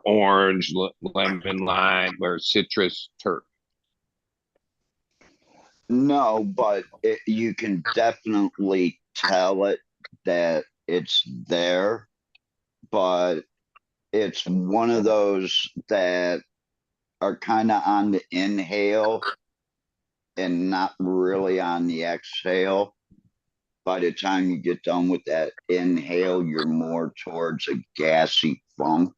orange, lemon, lime, or citrus terp. No, but you can definitely tell it that it's there, but it's one of those that are kind of on the inhale and not really on the exhale. By the time you get done with that inhale, you're more towards a gassy funk.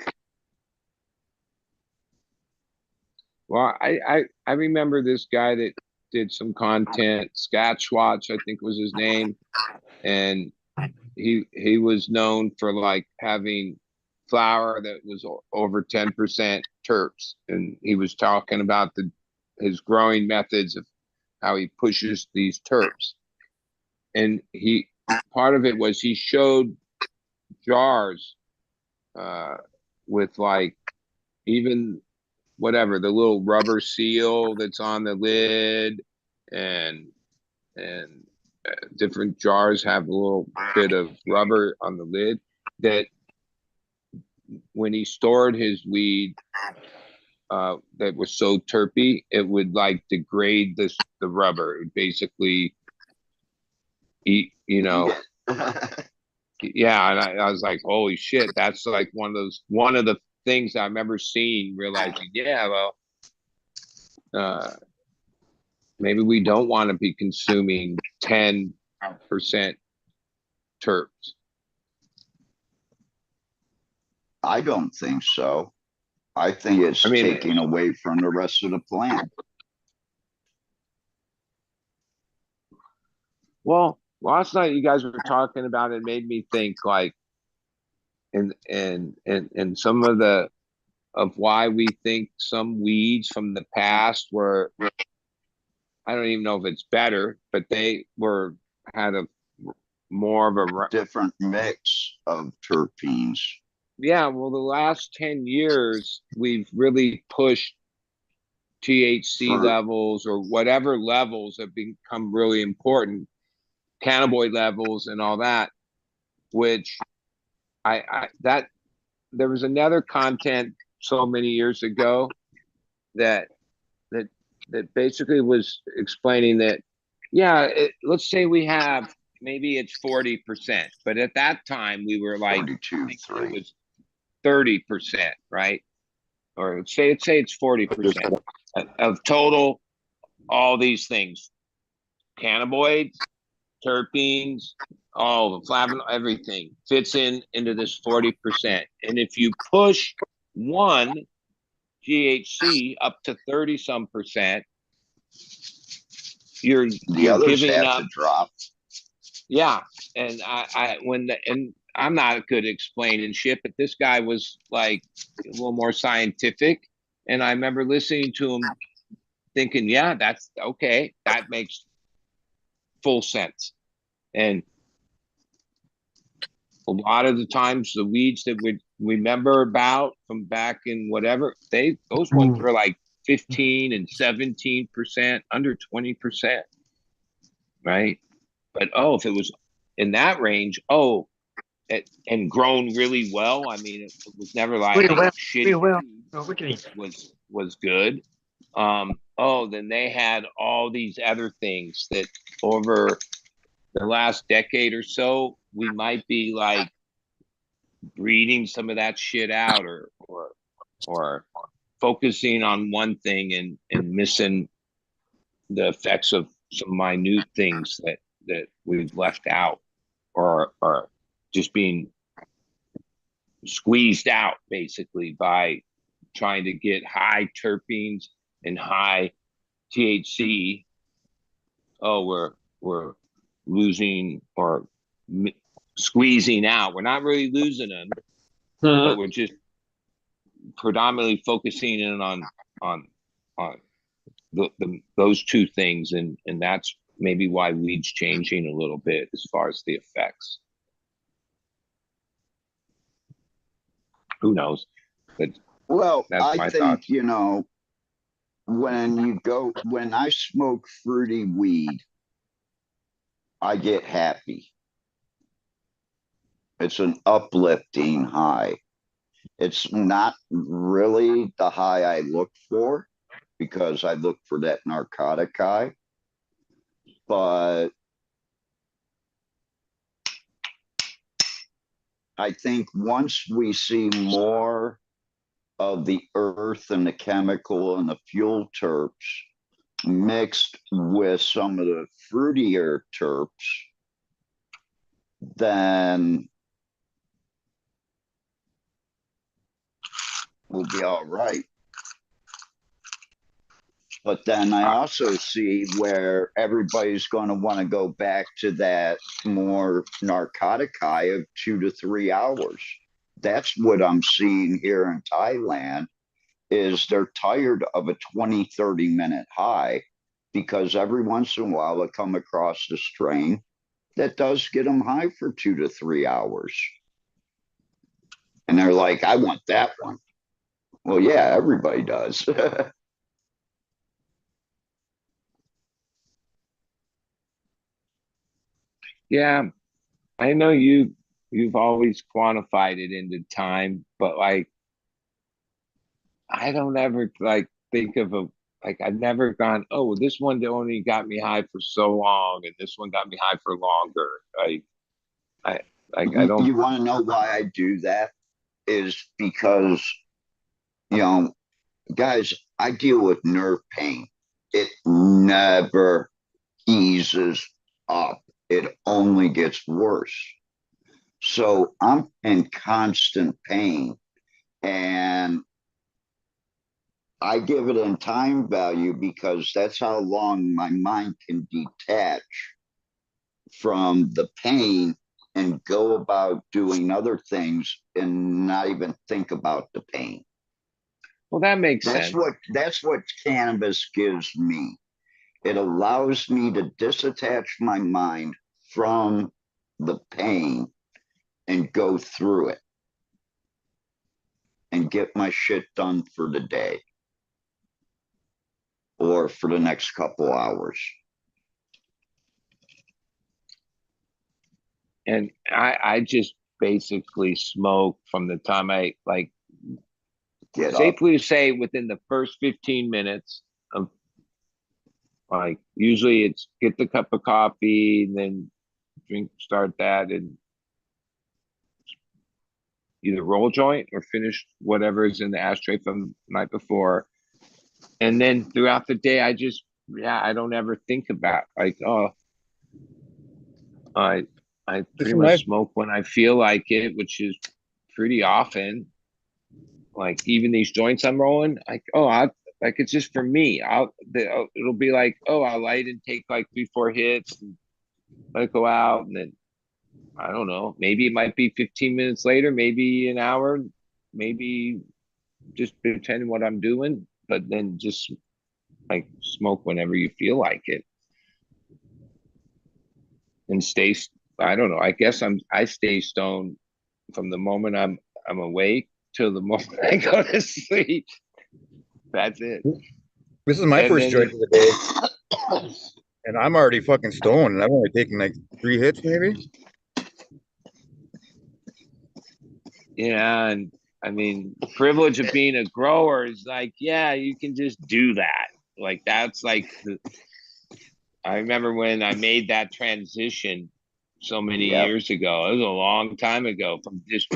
Well, I remember this guy that did some content, Scatchwatch, I think was his name, and he was known for like having flour that was over 10% terps, and he was talking about his growing methods of how he pushes these terps, and part of it was he showed jars, with like even whatever, the little rubber seal that's on the lid, and and different jars have a little bit of rubber on the lid, that when he stored his weed, that was so terpy, it would like degrade the rubber. It would basically eat, yeah. And I was like, holy shit, that's like one of the things I remember seeing, realizing, yeah, well, maybe we don't want to be consuming 10% terps. I don't think so. I think it's I mean, taking away from the rest of the plant. well, last night you guys were talking about it, made me think like, and some of why we think some weeds from the past were, I don't even know if it's better, but they had a more of a, Different mix of terpenes. yeah. Well, the last 10 years we've really pushed THC For levels, or whatever levels have become really important, cannabinoid levels and all that, which that there was another content so many years ago that that that basically was explaining that, yeah, let's say we have, maybe it's 40%, but at that time we were like, 42, it 3. was 30%, right? Or say it's 40% of total, all these things, cannabinoids, terpenes, all the flavonoid, everything fits into this 40%. And if you push one GHC up to 30 some percent, you're The others giving have up. to drop. Yeah. And and I'm not good at explaining shit, but this guy was like a little more scientific. And I remember listening to him thinking, yeah, that's okay. That makes full sense. And a lot of the times the weeds that we remember about from back in whatever, those ones were like 15 and 17%, under 20%, right? But if it was in that range, and grown really well, I mean, it was never like shitty was good. Then they had all these other things that over the last decade or so, we might be like breeding some of that shit out, or focusing on one thing and missing the effects of some minute things that we've left out, or just being squeezed out basically by trying to get high terpenes and high THC. We're losing, or squeezing out. We're not really losing them, but we're just predominantly focusing in on those two things, and that's maybe why weed's changing a little bit as far as the effects. Who knows? But Well, that's I my think, thoughts. when I smoke fruity weed, I get happy. It's an uplifting high. It's not really the high I look for, because I look for that narcotic high. But I think once we see more of the earth and the chemical and the fuel terps mixed with some of the fruitier terps, then we'll be all right. But then I also see where everybody's going to want to go back to that more narcotic high of 2 to 3 hours. That's what I'm seeing here in Thailand, is they're tired of a 20, 30-minute high, because every once in a while they come across a strain that does get them high for 2 to 3 hours. And they're like, I want that one. Well, yeah, everybody does. Yeah, I know you've always quantified it into time, but like I don't ever like think of a like I've never gone, oh, this one only got me high for so long, and this one got me high for longer. I I don't. You want to know why I do that? Is because, you know, guys, I deal with nerve pain. It never eases up, it only gets worse. So I'm in constant pain, and I give it in time value because that's how long my mind can detach from the pain and go about doing other things and not even think about the pain. Well, that makes That's sense. what cannabis gives me. It allows me to disattach my mind from the pain and go through it and get my shit done for the day or for the next couple hours. And I just basically smoke from the time I like Get up. safely to say within the first 15 minutes of like usually it's get the cup of coffee and then start that and either roll a joint or finish whatever is in the ashtray from the night before. And then throughout the day, I don't ever think about like, oh, I, I This pretty is my much smoke when I feel like it, which is pretty often. Like even these joints I'm rolling, like, like it's just for me. It'll be like, oh, I'll light and take like 3, 4 hits and let it go out. And then I don't know, maybe it might be 15 minutes later, maybe an hour, maybe just pretending what I'm doing, but then just like smoke whenever you feel like it and stay. I don't know. I guess I stay stoned from the moment I'm awake till the moment I go to sleep. That's it. this is my And first then joint of the day, and I'm already fucking stoned, and I've only taken like 3 hits, maybe. yeah, and I mean, the privilege of being a grower is like, yeah, you can just do that. Like that's like I remember when I made that transition so many Yep. years ago. It was a long time ago from just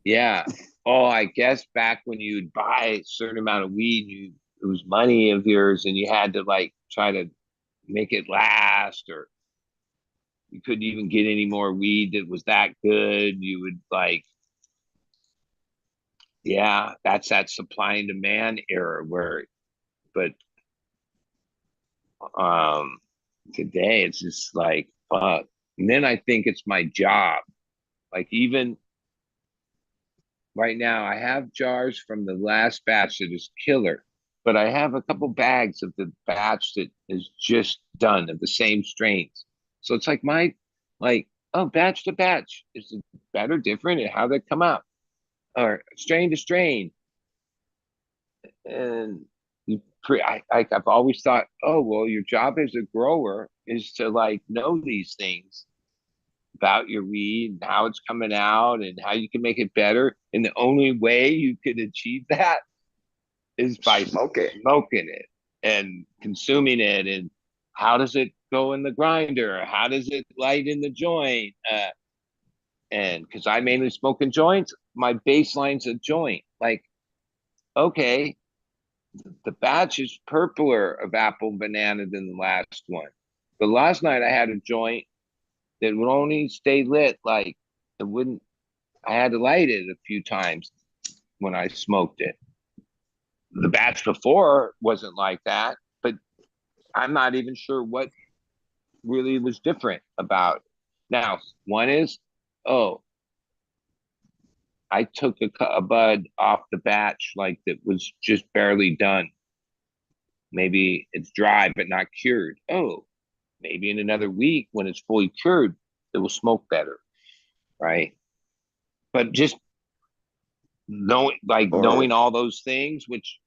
yeah. Oh, I guess back when you'd buy a certain amount of weed, it was money of yours and you had to like try to make it last or you couldn't even get any more weed that was that good. You would like, yeah, that's that supply and demand era where, but um today it's just like fuck. And then I think it's my job. Like even right now, I have jars from the last batch that is killer, but I have a couple bags of the batch that is just done of the same strains. So it's like like, oh, batch to batch. Is it better, different, and how they come out? Or strain to strain. And I've always thought, oh, well, your job as a grower is to like know these things about your weed and how it's coming out and how you can make it better. And the only way you could achieve that is by Smoke it. smoking it and consuming it. And how does it go in the grinder? How does it light in the joint? And because I mainly smoke in joints, my baseline's a joint. Like, okay, the batch is purpler of apple and banana than the last one. But last night I had a joint that would only stay lit like it wouldn't I had to light it a few times when I smoked it. The batch before wasn't like that, but I'm not even sure what really was different about it. Now, one is, oh, I took a bud off the batch like that was just barely done. Maybe it's dry but not cured. Oh, maybe in another week when it's fully cured, it will smoke better, right? But just Or knowing all those things, which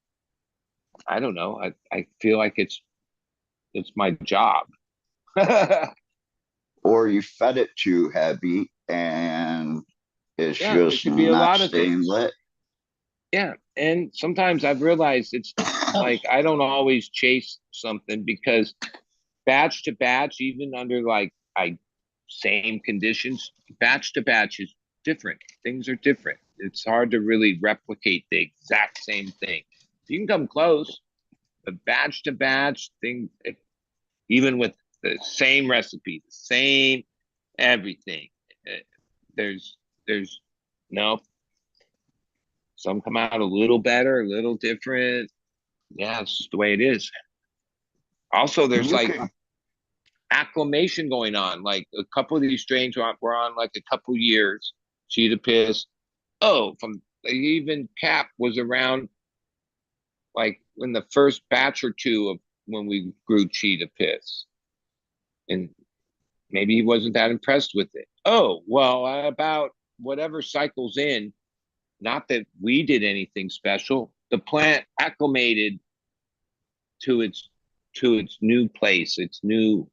I don't know. I feel like it's my job. or you fed it too heavy and it's Yeah, it just could be a not lot of staying things. lit. Yeah, and sometimes I've realized it's like I don't always chase something because batch to batch, even under like I same conditions, batch to batch is different. Things are different. It's hard to really replicate the exact same thing. You can come close, but batch to batch thing, even with the same recipe, the same everything, eh, there's no. Some come out a little better, a little different. Yeah, it's just the way it is. Also, there's You like can, acclimation going on. Like a couple of these strains were on like a couple years. Cheetah Piss. Oh, from even Cap was around like in the first batch or two of when we grew Cheetah Piss. And maybe he wasn't that impressed with it. Oh, well, about whatever cycles in, not that we did anything special. The plant acclimated to its new place, its new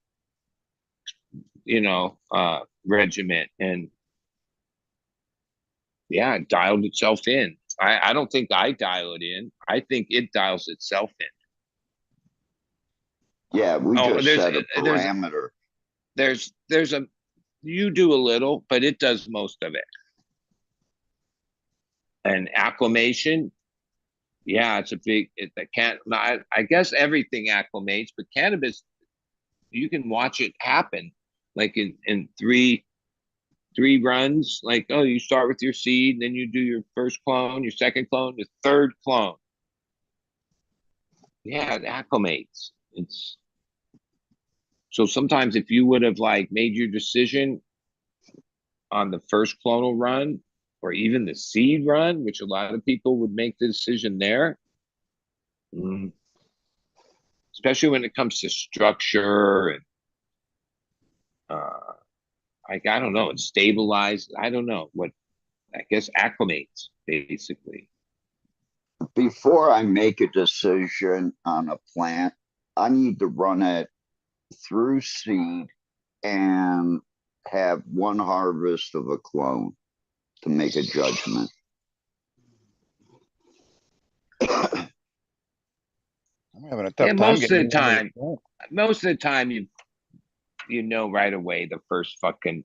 regiment, and yeah, it dialed itself in. I don't think I dial it in. I think it dials itself in. yeah, we Oh, just there's set a there's parameter. there's a you do a little, but it does most of it. And acclimation, yeah, it's a big. It can't. I guess everything acclimates, but cannabis, you can watch it happen, like in three runs. Like, oh, you start with your seed, then you do your first clone, your second clone, your third clone. Yeah, it acclimates. It's so sometimes if you would have like made your decision on the first clonal run or even the seed run, which a lot of people would make the decision there, mm, especially when it comes to structure and uh, like I don't know, and stabilize. I don't know what I guess acclimates basically. Before I make a decision on a plant, I need to run it through seed and have one harvest of a clone to make a judgment. I'm having a Yeah, tough time getting into this. most of the time you know right away the first fucking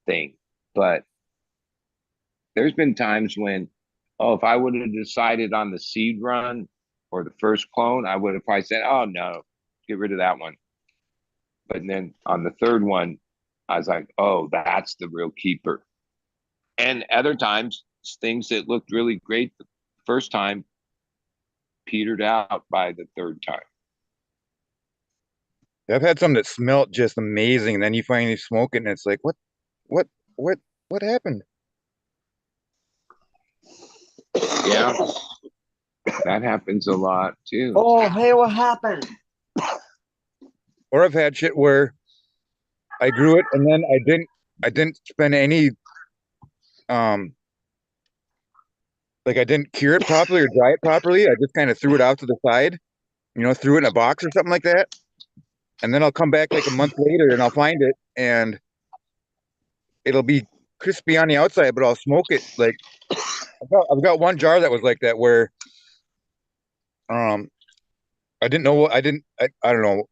thing. But there's been times when, oh, if I would have decided on the seed run or the first clone, I would have probably said, oh no, get rid of that one. But then on the third one, I was like, oh, that's the real keeper. And other times, things that looked really great the first time petered out by the third time. I've had some that smelt just amazing, and then you finally smoke it, and it's like, what, what, what happened? Yeah, that happens a lot too. Oh, hey, what happened? Or I've had shit where I grew it, and then I didn't spend any, um, like I didn't cure it properly or dry it properly. I just kind of threw it out to the side, threw it in a box or something like that. And then I'll come back like a month later and I'll find it and it'll be crispy on the outside, but I'll smoke it. Like I've got one jar that was like that where um I didn't know what I don't know.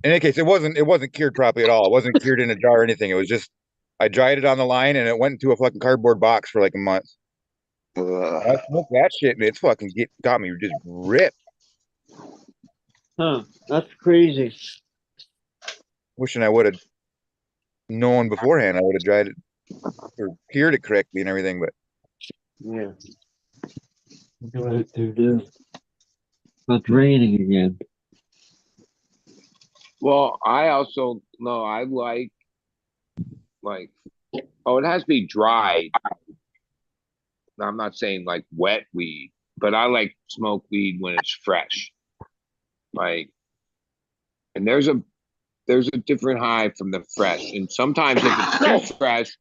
In any case, it wasn't cured properly at all. It wasn't cured in a jar or anything. It was just I dried it on the line and it went into a fucking cardboard box for like a month. I smoked that shit and it's fucking got me just ripped. Huh, that's crazy. Wishing I would have known beforehand. I would have dried it or cured it correctly and everything, but Yeah. What it do? It's raining again. Well, I also know I like oh, it has to be dried. I'm not saying like wet weed, but I like smoke weed when it's fresh. Like, and there's a different high from the fresh. And sometimes if it's too fresh,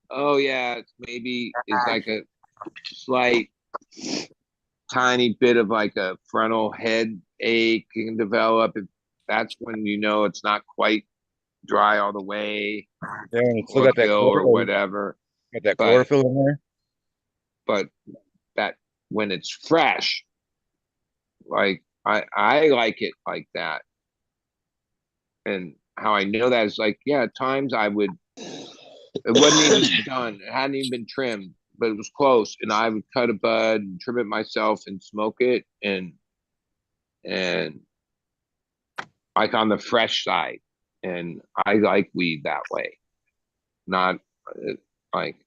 oh yeah, maybe it's like a slight, tiny bit of like a frontal head ache can develop. That's when you know it's not quite dry all the way, Yeah, and it's still or got that kill or chlorophyll, whatever. got that But chlorophyll in there. but that when it's fresh, like I like it like that. And how I know that is like, yeah, at times I would, it wasn't even done, it hadn't even been trimmed, but it was close, and I would cut a bud and trim it myself and smoke it, and like on the fresh side. And I like weed that way, not like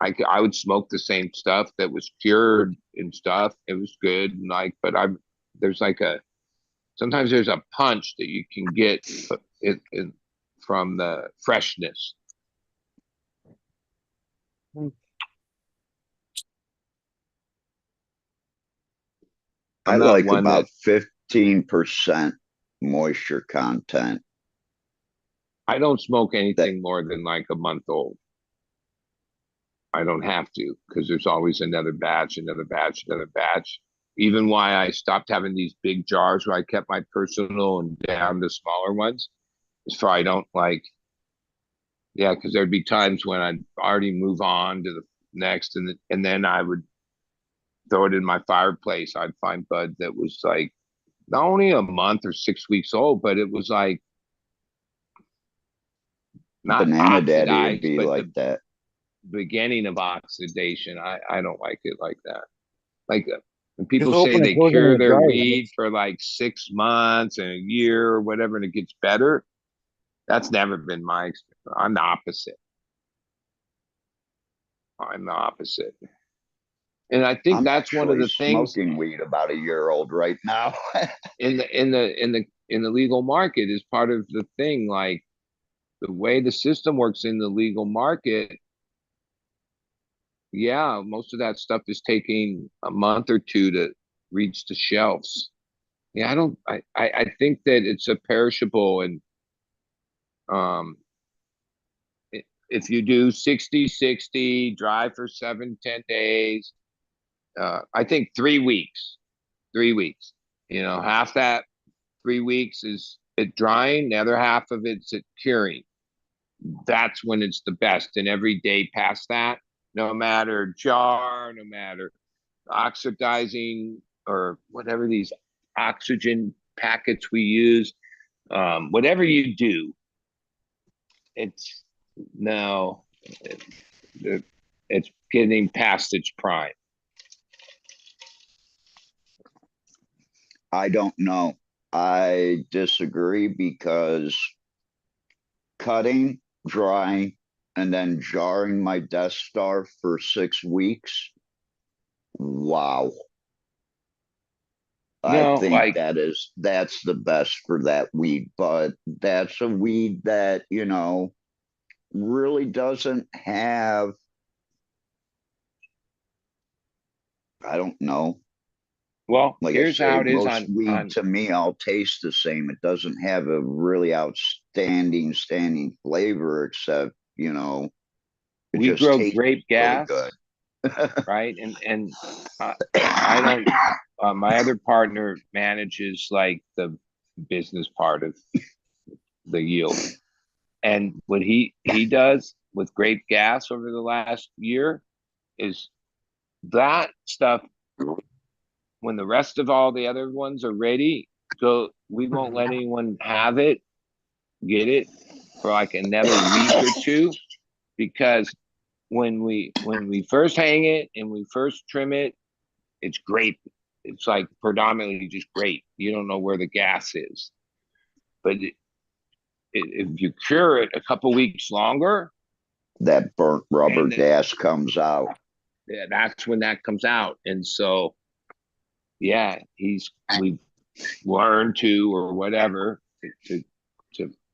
I would smoke the same stuff that was cured and stuff. It was good, and like, but there's like a sometimes there's a punch that you can get from the freshness. I I'm not like one about that 15% moisture content. I don't smoke That anything more than like a month old. I don't have to because there's always another batch, another batch, another batch. Even why I stopped having these big jars where I kept my personal and down to smaller ones is for I don't like, yeah, because there'd be times when I'd already move on to the next, and then I would throw it in my fireplace. I'd find bud that was like not only a month or 6 weeks old, but it was like not Banana Daddy would oxidized, be but like the that. beginning of oxidation. I don't like it like that. Like when people Just say open and they close it when cure it their dries. weed for like 6 months and a year or whatever, and it gets better, that's never been my experience. I'm the opposite. I'm the opposite. And I think I'm that's one of actually the things smoking weed about a year old right now. in the legal market is part of the thing. Like the way the system works in the legal market, yeah, most of that stuff is taking a month or two to reach the shelves. Yeah, I think that it's a perishable, and um if you do 60-60, dry for 7-10 days, I think 3 weeks, 3 weeks, half that 3 weeks is it drying, the other half of it's it curing. That's when it's the best. And every day past that, no matter jar, no matter oxidizing or whatever these oxygen packets we use, whatever you do, it's no, it's getting past its prime. I don't know. I disagree because cutting, drying, and then jarring my Death Star for 6 weeks. Wow. I No, think like, that's the best for that weed, but that's a weed that, really doesn't have, I don't know. well, Like I here's say, how it is most on weed to me all taste the same. It doesn't have a really outstanding standing flavor except, it we just grow tastes grape really gas, good. right? And I don't. My other partner manages like the business part of the yield, and what he does with grape gas over the last year is that stuff. When the rest of all the other ones are ready, go. We won't let anyone have it, get it for like another week or two, because when we first hang it and we first trim it, it's grape. It's like predominantly just grape. You don't know where the gas is. But if you cure it a couple weeks longer, That burnt rubber and gas comes out. yeah, that's when that comes out. And so, yeah, we've learned to or whatever to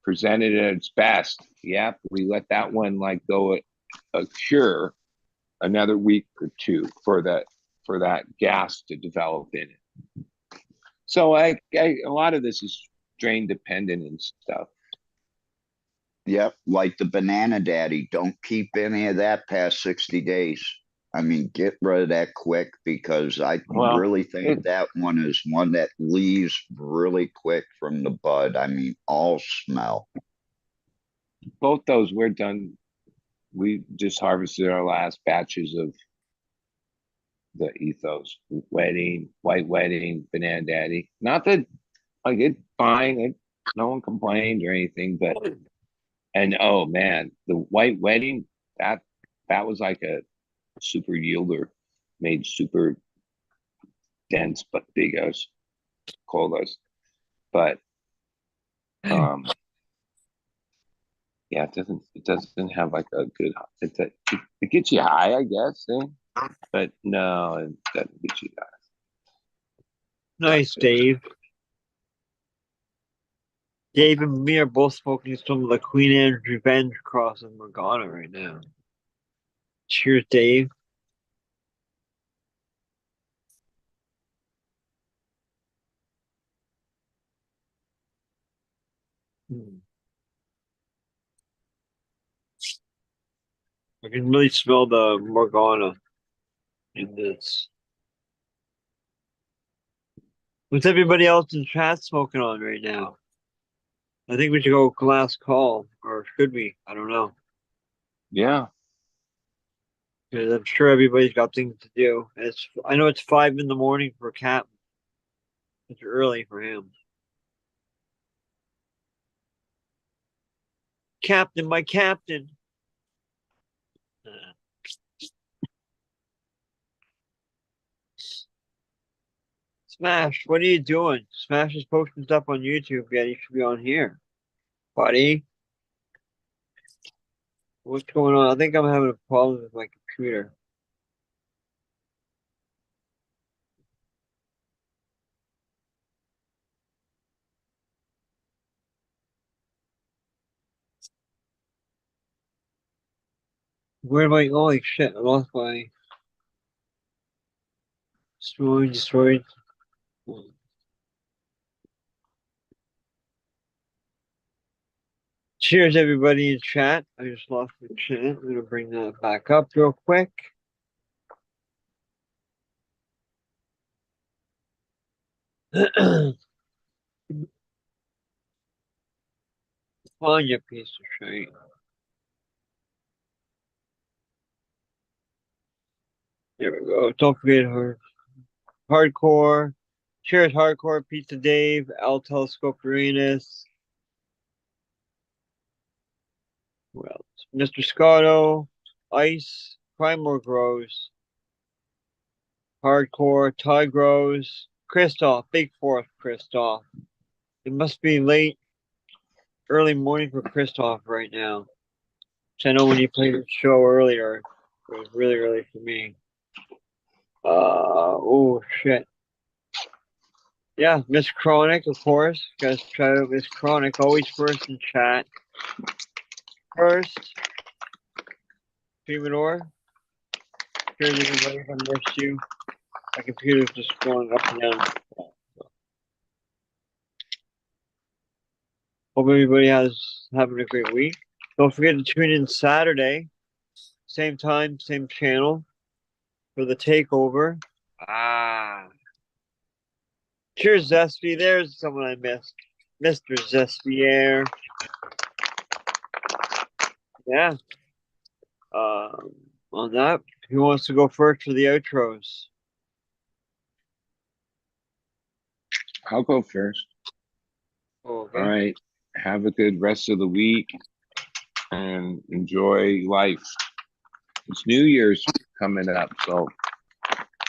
present it at its best. Yep, we let that one like go a cure another week or two for that gas to develop in it. So a lot of this is strain dependent and stuff. Yep, like the Banana Daddy. Don't keep any of that past 60 days. I mean, get rid of that quick because I Well, really think that one is one that leaves really quick from the bud. I mean, all smell. both those we're done. We just harvested our last batches of the ethos wedding, white wedding, banana daddy. Not that like it's fine. No one complained or anything, but and oh man, the white wedding that was like a super yielder, made super dense but bigos, colas. But yeah, it doesn't have like a good it gets you high, I guess, but no, it doesn't get you high. Nice, Dave. Dave and me are both smoking some of the Queen Anne's Revenge Cross in Morgana right now. Cheers, Dave. I can really smell the Morgana in this. What's everybody else in chat smoking on right now? I think we should go last call, or should we? I don't know. Yeah. Because I'm sure everybody's got things to do. I know it's 5 in the morning for Cap. It's early for him. Captain, my captain. Smash, what are you doing? Smash is posting stuff on YouTube. Yeah, you should be on here, buddy. What's going on? I think I'm having a problem with my computer. Where am I? Holy shit, I lost my destroyed. Cheers, everybody in chat. I just lost the chat. I'm gonna bring that back up real quick. On you piece of shit. There we go. Don't forget hardcore. Cheers, hardcore. Pizza Dave. L Telescope Uranus. Who else? Mr. Scotto. Ice. Primor Grows. Hardcore. Todd Grows. Christoph. Big Fourth Christoph. It must be early morning for Christoph right now. Which I know when you played the show earlier, it was really early for me. Oh shit. Yeah, Miss Chronic, of course. Guys, try out Miss Chronic. Always first in chat. First, Humidor. Here's everybody. I missed you. My computer's just going up and down. Hope everybody having a great week. Don't forget to tune in Saturday, same time, same channel, for the takeover. Cheers, Zesty. There's someone I missed. Mr. Zespier. Yeah. On that, who wants to go first for the outros? I'll go first. Okay. All right. Have a good rest of the week and enjoy life. It's New Year's coming up, so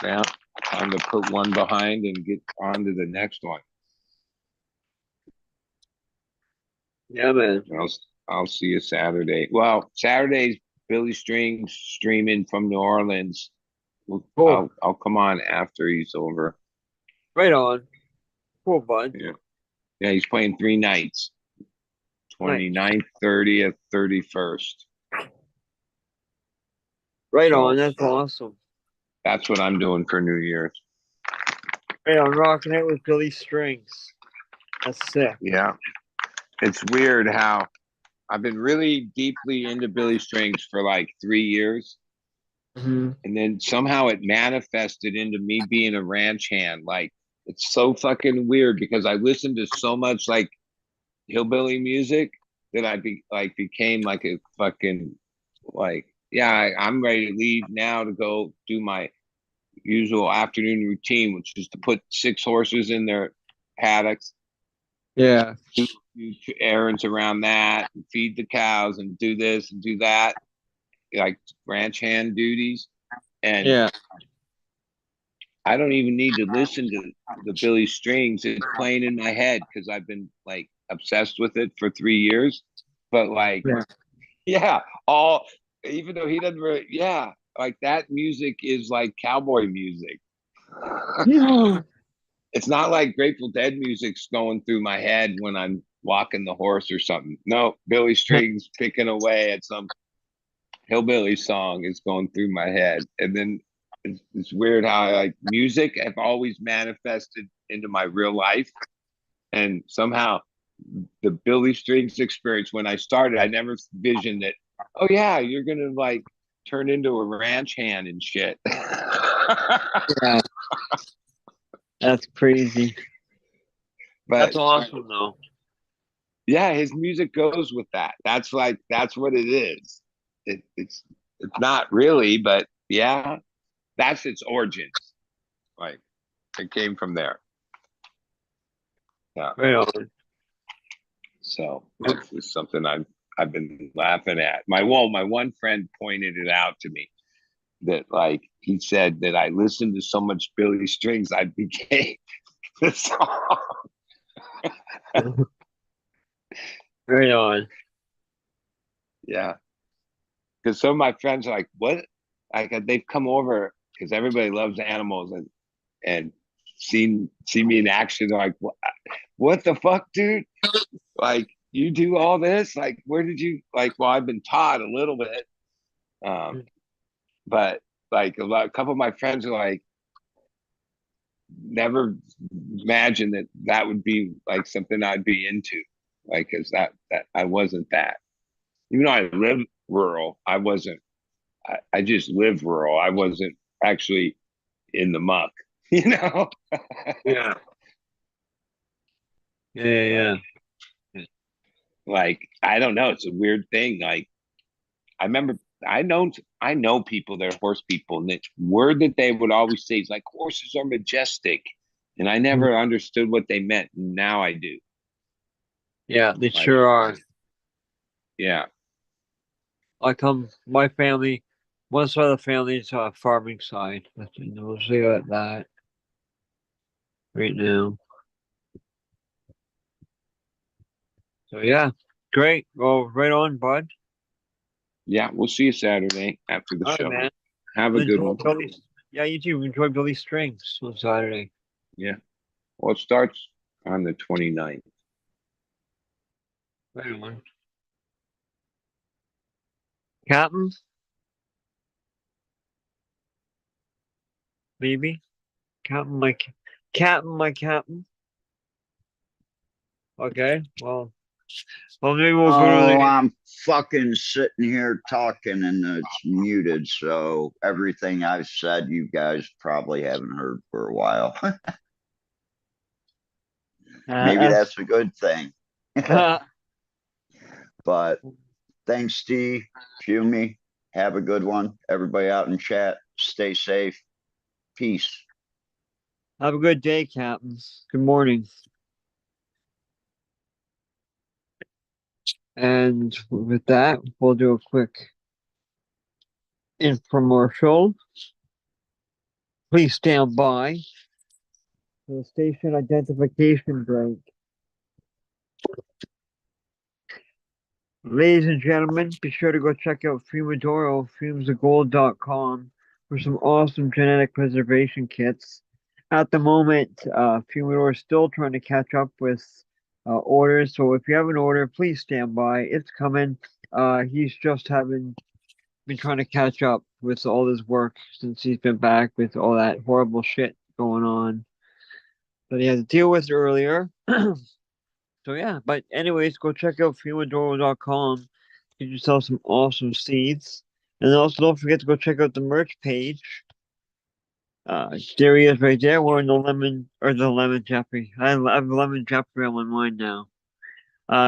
now time to put one behind and get on to the next one. Yeah, man. I'll see you Saturday. Well, Saturday's Billy Strings streaming from New Orleans. Cool. I'll come on after he's over. Right on. Cool, bud. Yeah, he's playing 3 nights. 29th, 30th, 31st. Right on. That's awesome. That's what I'm doing for New Year's. Right on. Rocking it with Billy Strings. That's sick. Yeah. It's weird how I've been really deeply into Billy Strings for like 3 years. Mhm. And then somehow it manifested into me being a ranch hand. Like, it's so fucking weird because I listened to so much like hillbilly music that became like a fucking like, yeah, I'm ready to leave now to go do my usual afternoon routine, which is to put 6 horses in their paddocks, Yeah. do errands around that, and feed the cows, and do this and do that, like ranch hand duties. And Yeah. I don't even need to listen to the Billy Strings. It's playing in my head because I've been like obsessed with it for 3 years. But like, Yeah. yeah, all even though he doesn't really, yeah, like that music is like cowboy music. Yeah. It's not like Grateful Dead music's going through my head when I'm walking the horse or something. No, Billy Strings picking away at some hillbilly song is going through my head. And then it's weird how I like music have always manifested into my real life. And somehow the Billy Strings experience, when I started, I never visioned that, oh yeah, you're gonna like turn into a ranch hand and shit. Yeah. That's crazy. But That's awesome though. yeah, his music goes with that. That's like that's what it is. It's not really, but yeah, that's its origins. Like it came from there. Yeah. Right on. So that's just something I've been laughing at. My one friend pointed it out to me that like he said that I listened to so much Billy Strings I became the song. Right on. Yeah. Because some of my friends are like, what? Like they've come over because everybody loves animals and seen me in action. They're like, what the fuck, dude? Like you do all this? Like where did you like? Well, I've been taught a little bit, but like a couple of my friends are like, never imagined that that would be like something I'd be into. Like, cause that I wasn't that. Even though I live rural, I wasn't. I just lived rural. I wasn't actually in the muck, you know? Yeah. Yeah. Like, I don't know. It's a weird thing. Like, I remember I know people that are horse people, and the word that they would always say is like horses are majestic. And I never understood what they meant. Now I do. Yeah, they Like, sure are. yeah. My family, one side of the family is farming side. We'll see about that right now. So yeah, great. Well, right on, bud. Yeah, we'll see you Saturday after the All right, show. man. Have a good Enjoy one. Yeah, you too. Enjoy Billy Strings on Saturday. Yeah. Well, it starts on the 29th. Right on. Captain, maybe. My captain. Okay. Well, maybe we'll go to Oh, the. I'm fucking sitting here talking and it's muted, so everything I've said you guys probably haven't heard for a while. Maybe that's a good thing. But thanks, Steve, Fumi. Have a good one. Everybody out in chat, stay safe. Peace. Have a good day, Captain. Good morning. And with that, we'll do a quick infomercial. Please stand by for the station identification break. Ladies and gentlemen, be sure to go check out Fumadoro, fumesofgold.com for some awesome genetic preservation kits. At the moment, Fumador is still trying to catch up with orders, so if you have an order, please stand by. It's coming. He's just been trying to catch up with all his work since he's been back with all that horrible shit going on that he had to deal with earlier. So yeah, but anyways, go check out fumadoro.com. Get yourself some awesome seeds. And also, don't forget to go check out the merch page. There he is right there wearing the lemon Jeffrey. I have lemon Jeffrey on my mind now.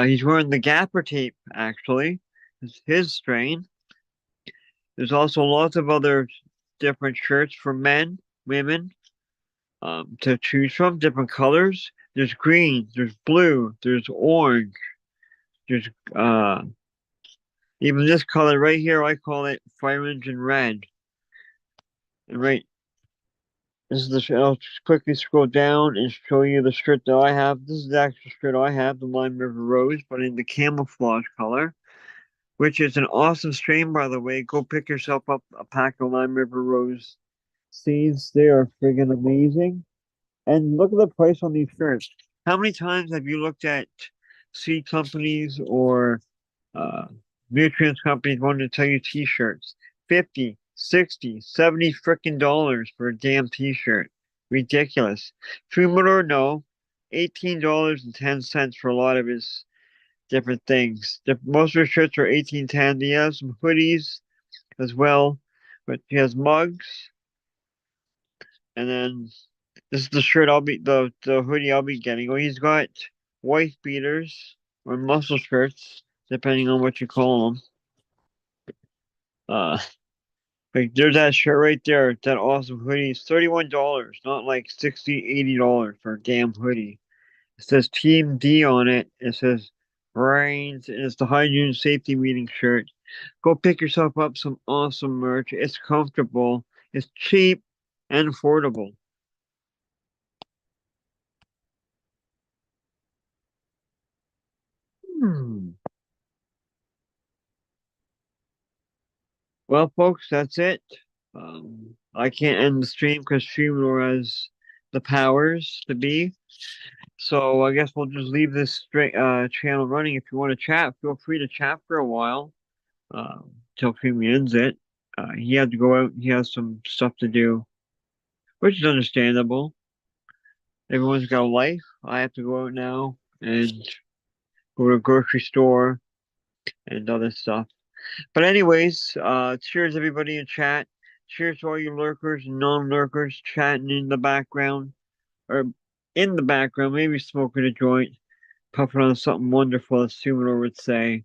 He's wearing the Gapper tape, actually. It's his strain. There's also lots of other different shirts for men, women, to choose from, different colors. There's green, there's blue, there's orange, there's even this color right here, I call it fire engine red. And right, this is I'll just quickly scroll down and show you the shirt that I have. This is the actual shirt I have, the Lime River Rose, but in the camouflage color, which is an awesome strain, by the way. Go pick yourself up a pack of Lime River Rose seeds. They are friggin' amazing. And look at the price on these shirts. How many times have you looked at seed companies or uh, nutrients companies wanting to tell you t-shirts? 50, 60, 70 frickin' dollars for a damn t-shirt. Ridiculous. Humidor, no. $18.10 for a lot of his different things. Most of his shirts are 18.10. He has some hoodies as well, but he has mugs. And then this is the shirt the hoodie I'll be getting. Well, he's got wife beaters or muscle shirts, depending on what you call them. Like there's that shirt right there, that awesome hoodie. It's $31, not like $60, $80 for a damn hoodie. It says Team D on it. It says Brains, and it's the High Noon Safety Meeting shirt. Go pick yourself up some awesome merch. It's comfortable, it's cheap, and affordable. Hmm. Well, folks, that's it. I can't end the stream because Streamer has the powers to be. So I guess we'll just leave this channel running. If you want to chat, feel free to chat for a while till Streamer ends it. He had to go out. He has some stuff to do, which is understandable. Everyone's got a life. I have to go out now and go to a grocery store and other stuff. But anyways, cheers everybody in chat. Cheers to all you lurkers and non-lurkers chatting in the background, or in the background, maybe smoking a joint, puffing on something wonderful, as Humidor would say.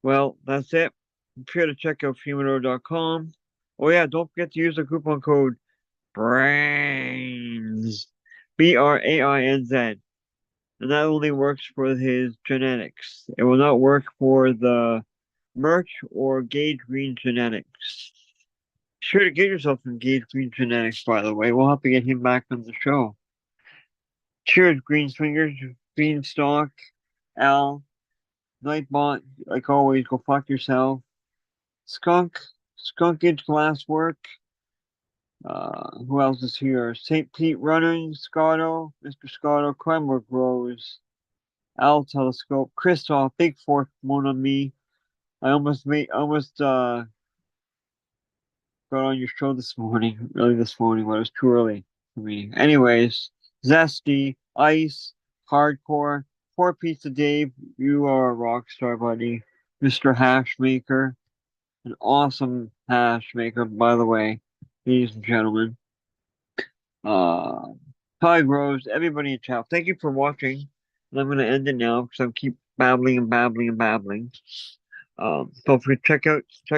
Well, that's it. Be sure to check out humidor.com. Oh yeah, don't forget to use the coupon code BRAINS, BRAINZ. And that only works for his genetics. It will not work for the merch or Gage Green Genetics. Sure to get yourself some Gage Green Genetics, by the way. We'll have to get him back on the show. Cheers, Green Swingers, Beanstalk, Al, Nightbot. Like always, go fuck yourself. Skunk, Skunkage Glasswork. Who else is here? St. Pete Running, Scotto, Mr. Scotto, Cranbrook Rose, Al Telescope, Christoph, Big Fork, Mon Ami. I almost got on your show this morning, early this morning, but it was too early for me. Anyways, Zesty, Ice, Hardcore, Four Pizza Dave, you are a rock star, buddy. Mr. Hash Maker, an awesome hash maker, by the way, ladies and gentlemen. Ty Rose, everybody in chat, thank you for watching. And I'm going to end it now because I keep babbling and babbling and babbling. Don't forget check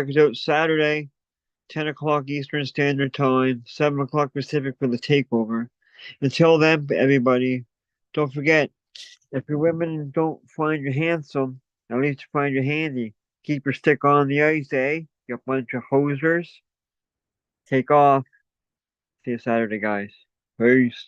us out Saturday. 10 o'clock Eastern Standard Time, 7 o'clock Pacific for the takeover. Until then, everybody, don't forget, if your women don't find you handsome, at least find you handy. Keep your stick on the ice, eh? You bunch of hosers. Take off. See you Saturday, guys. Peace.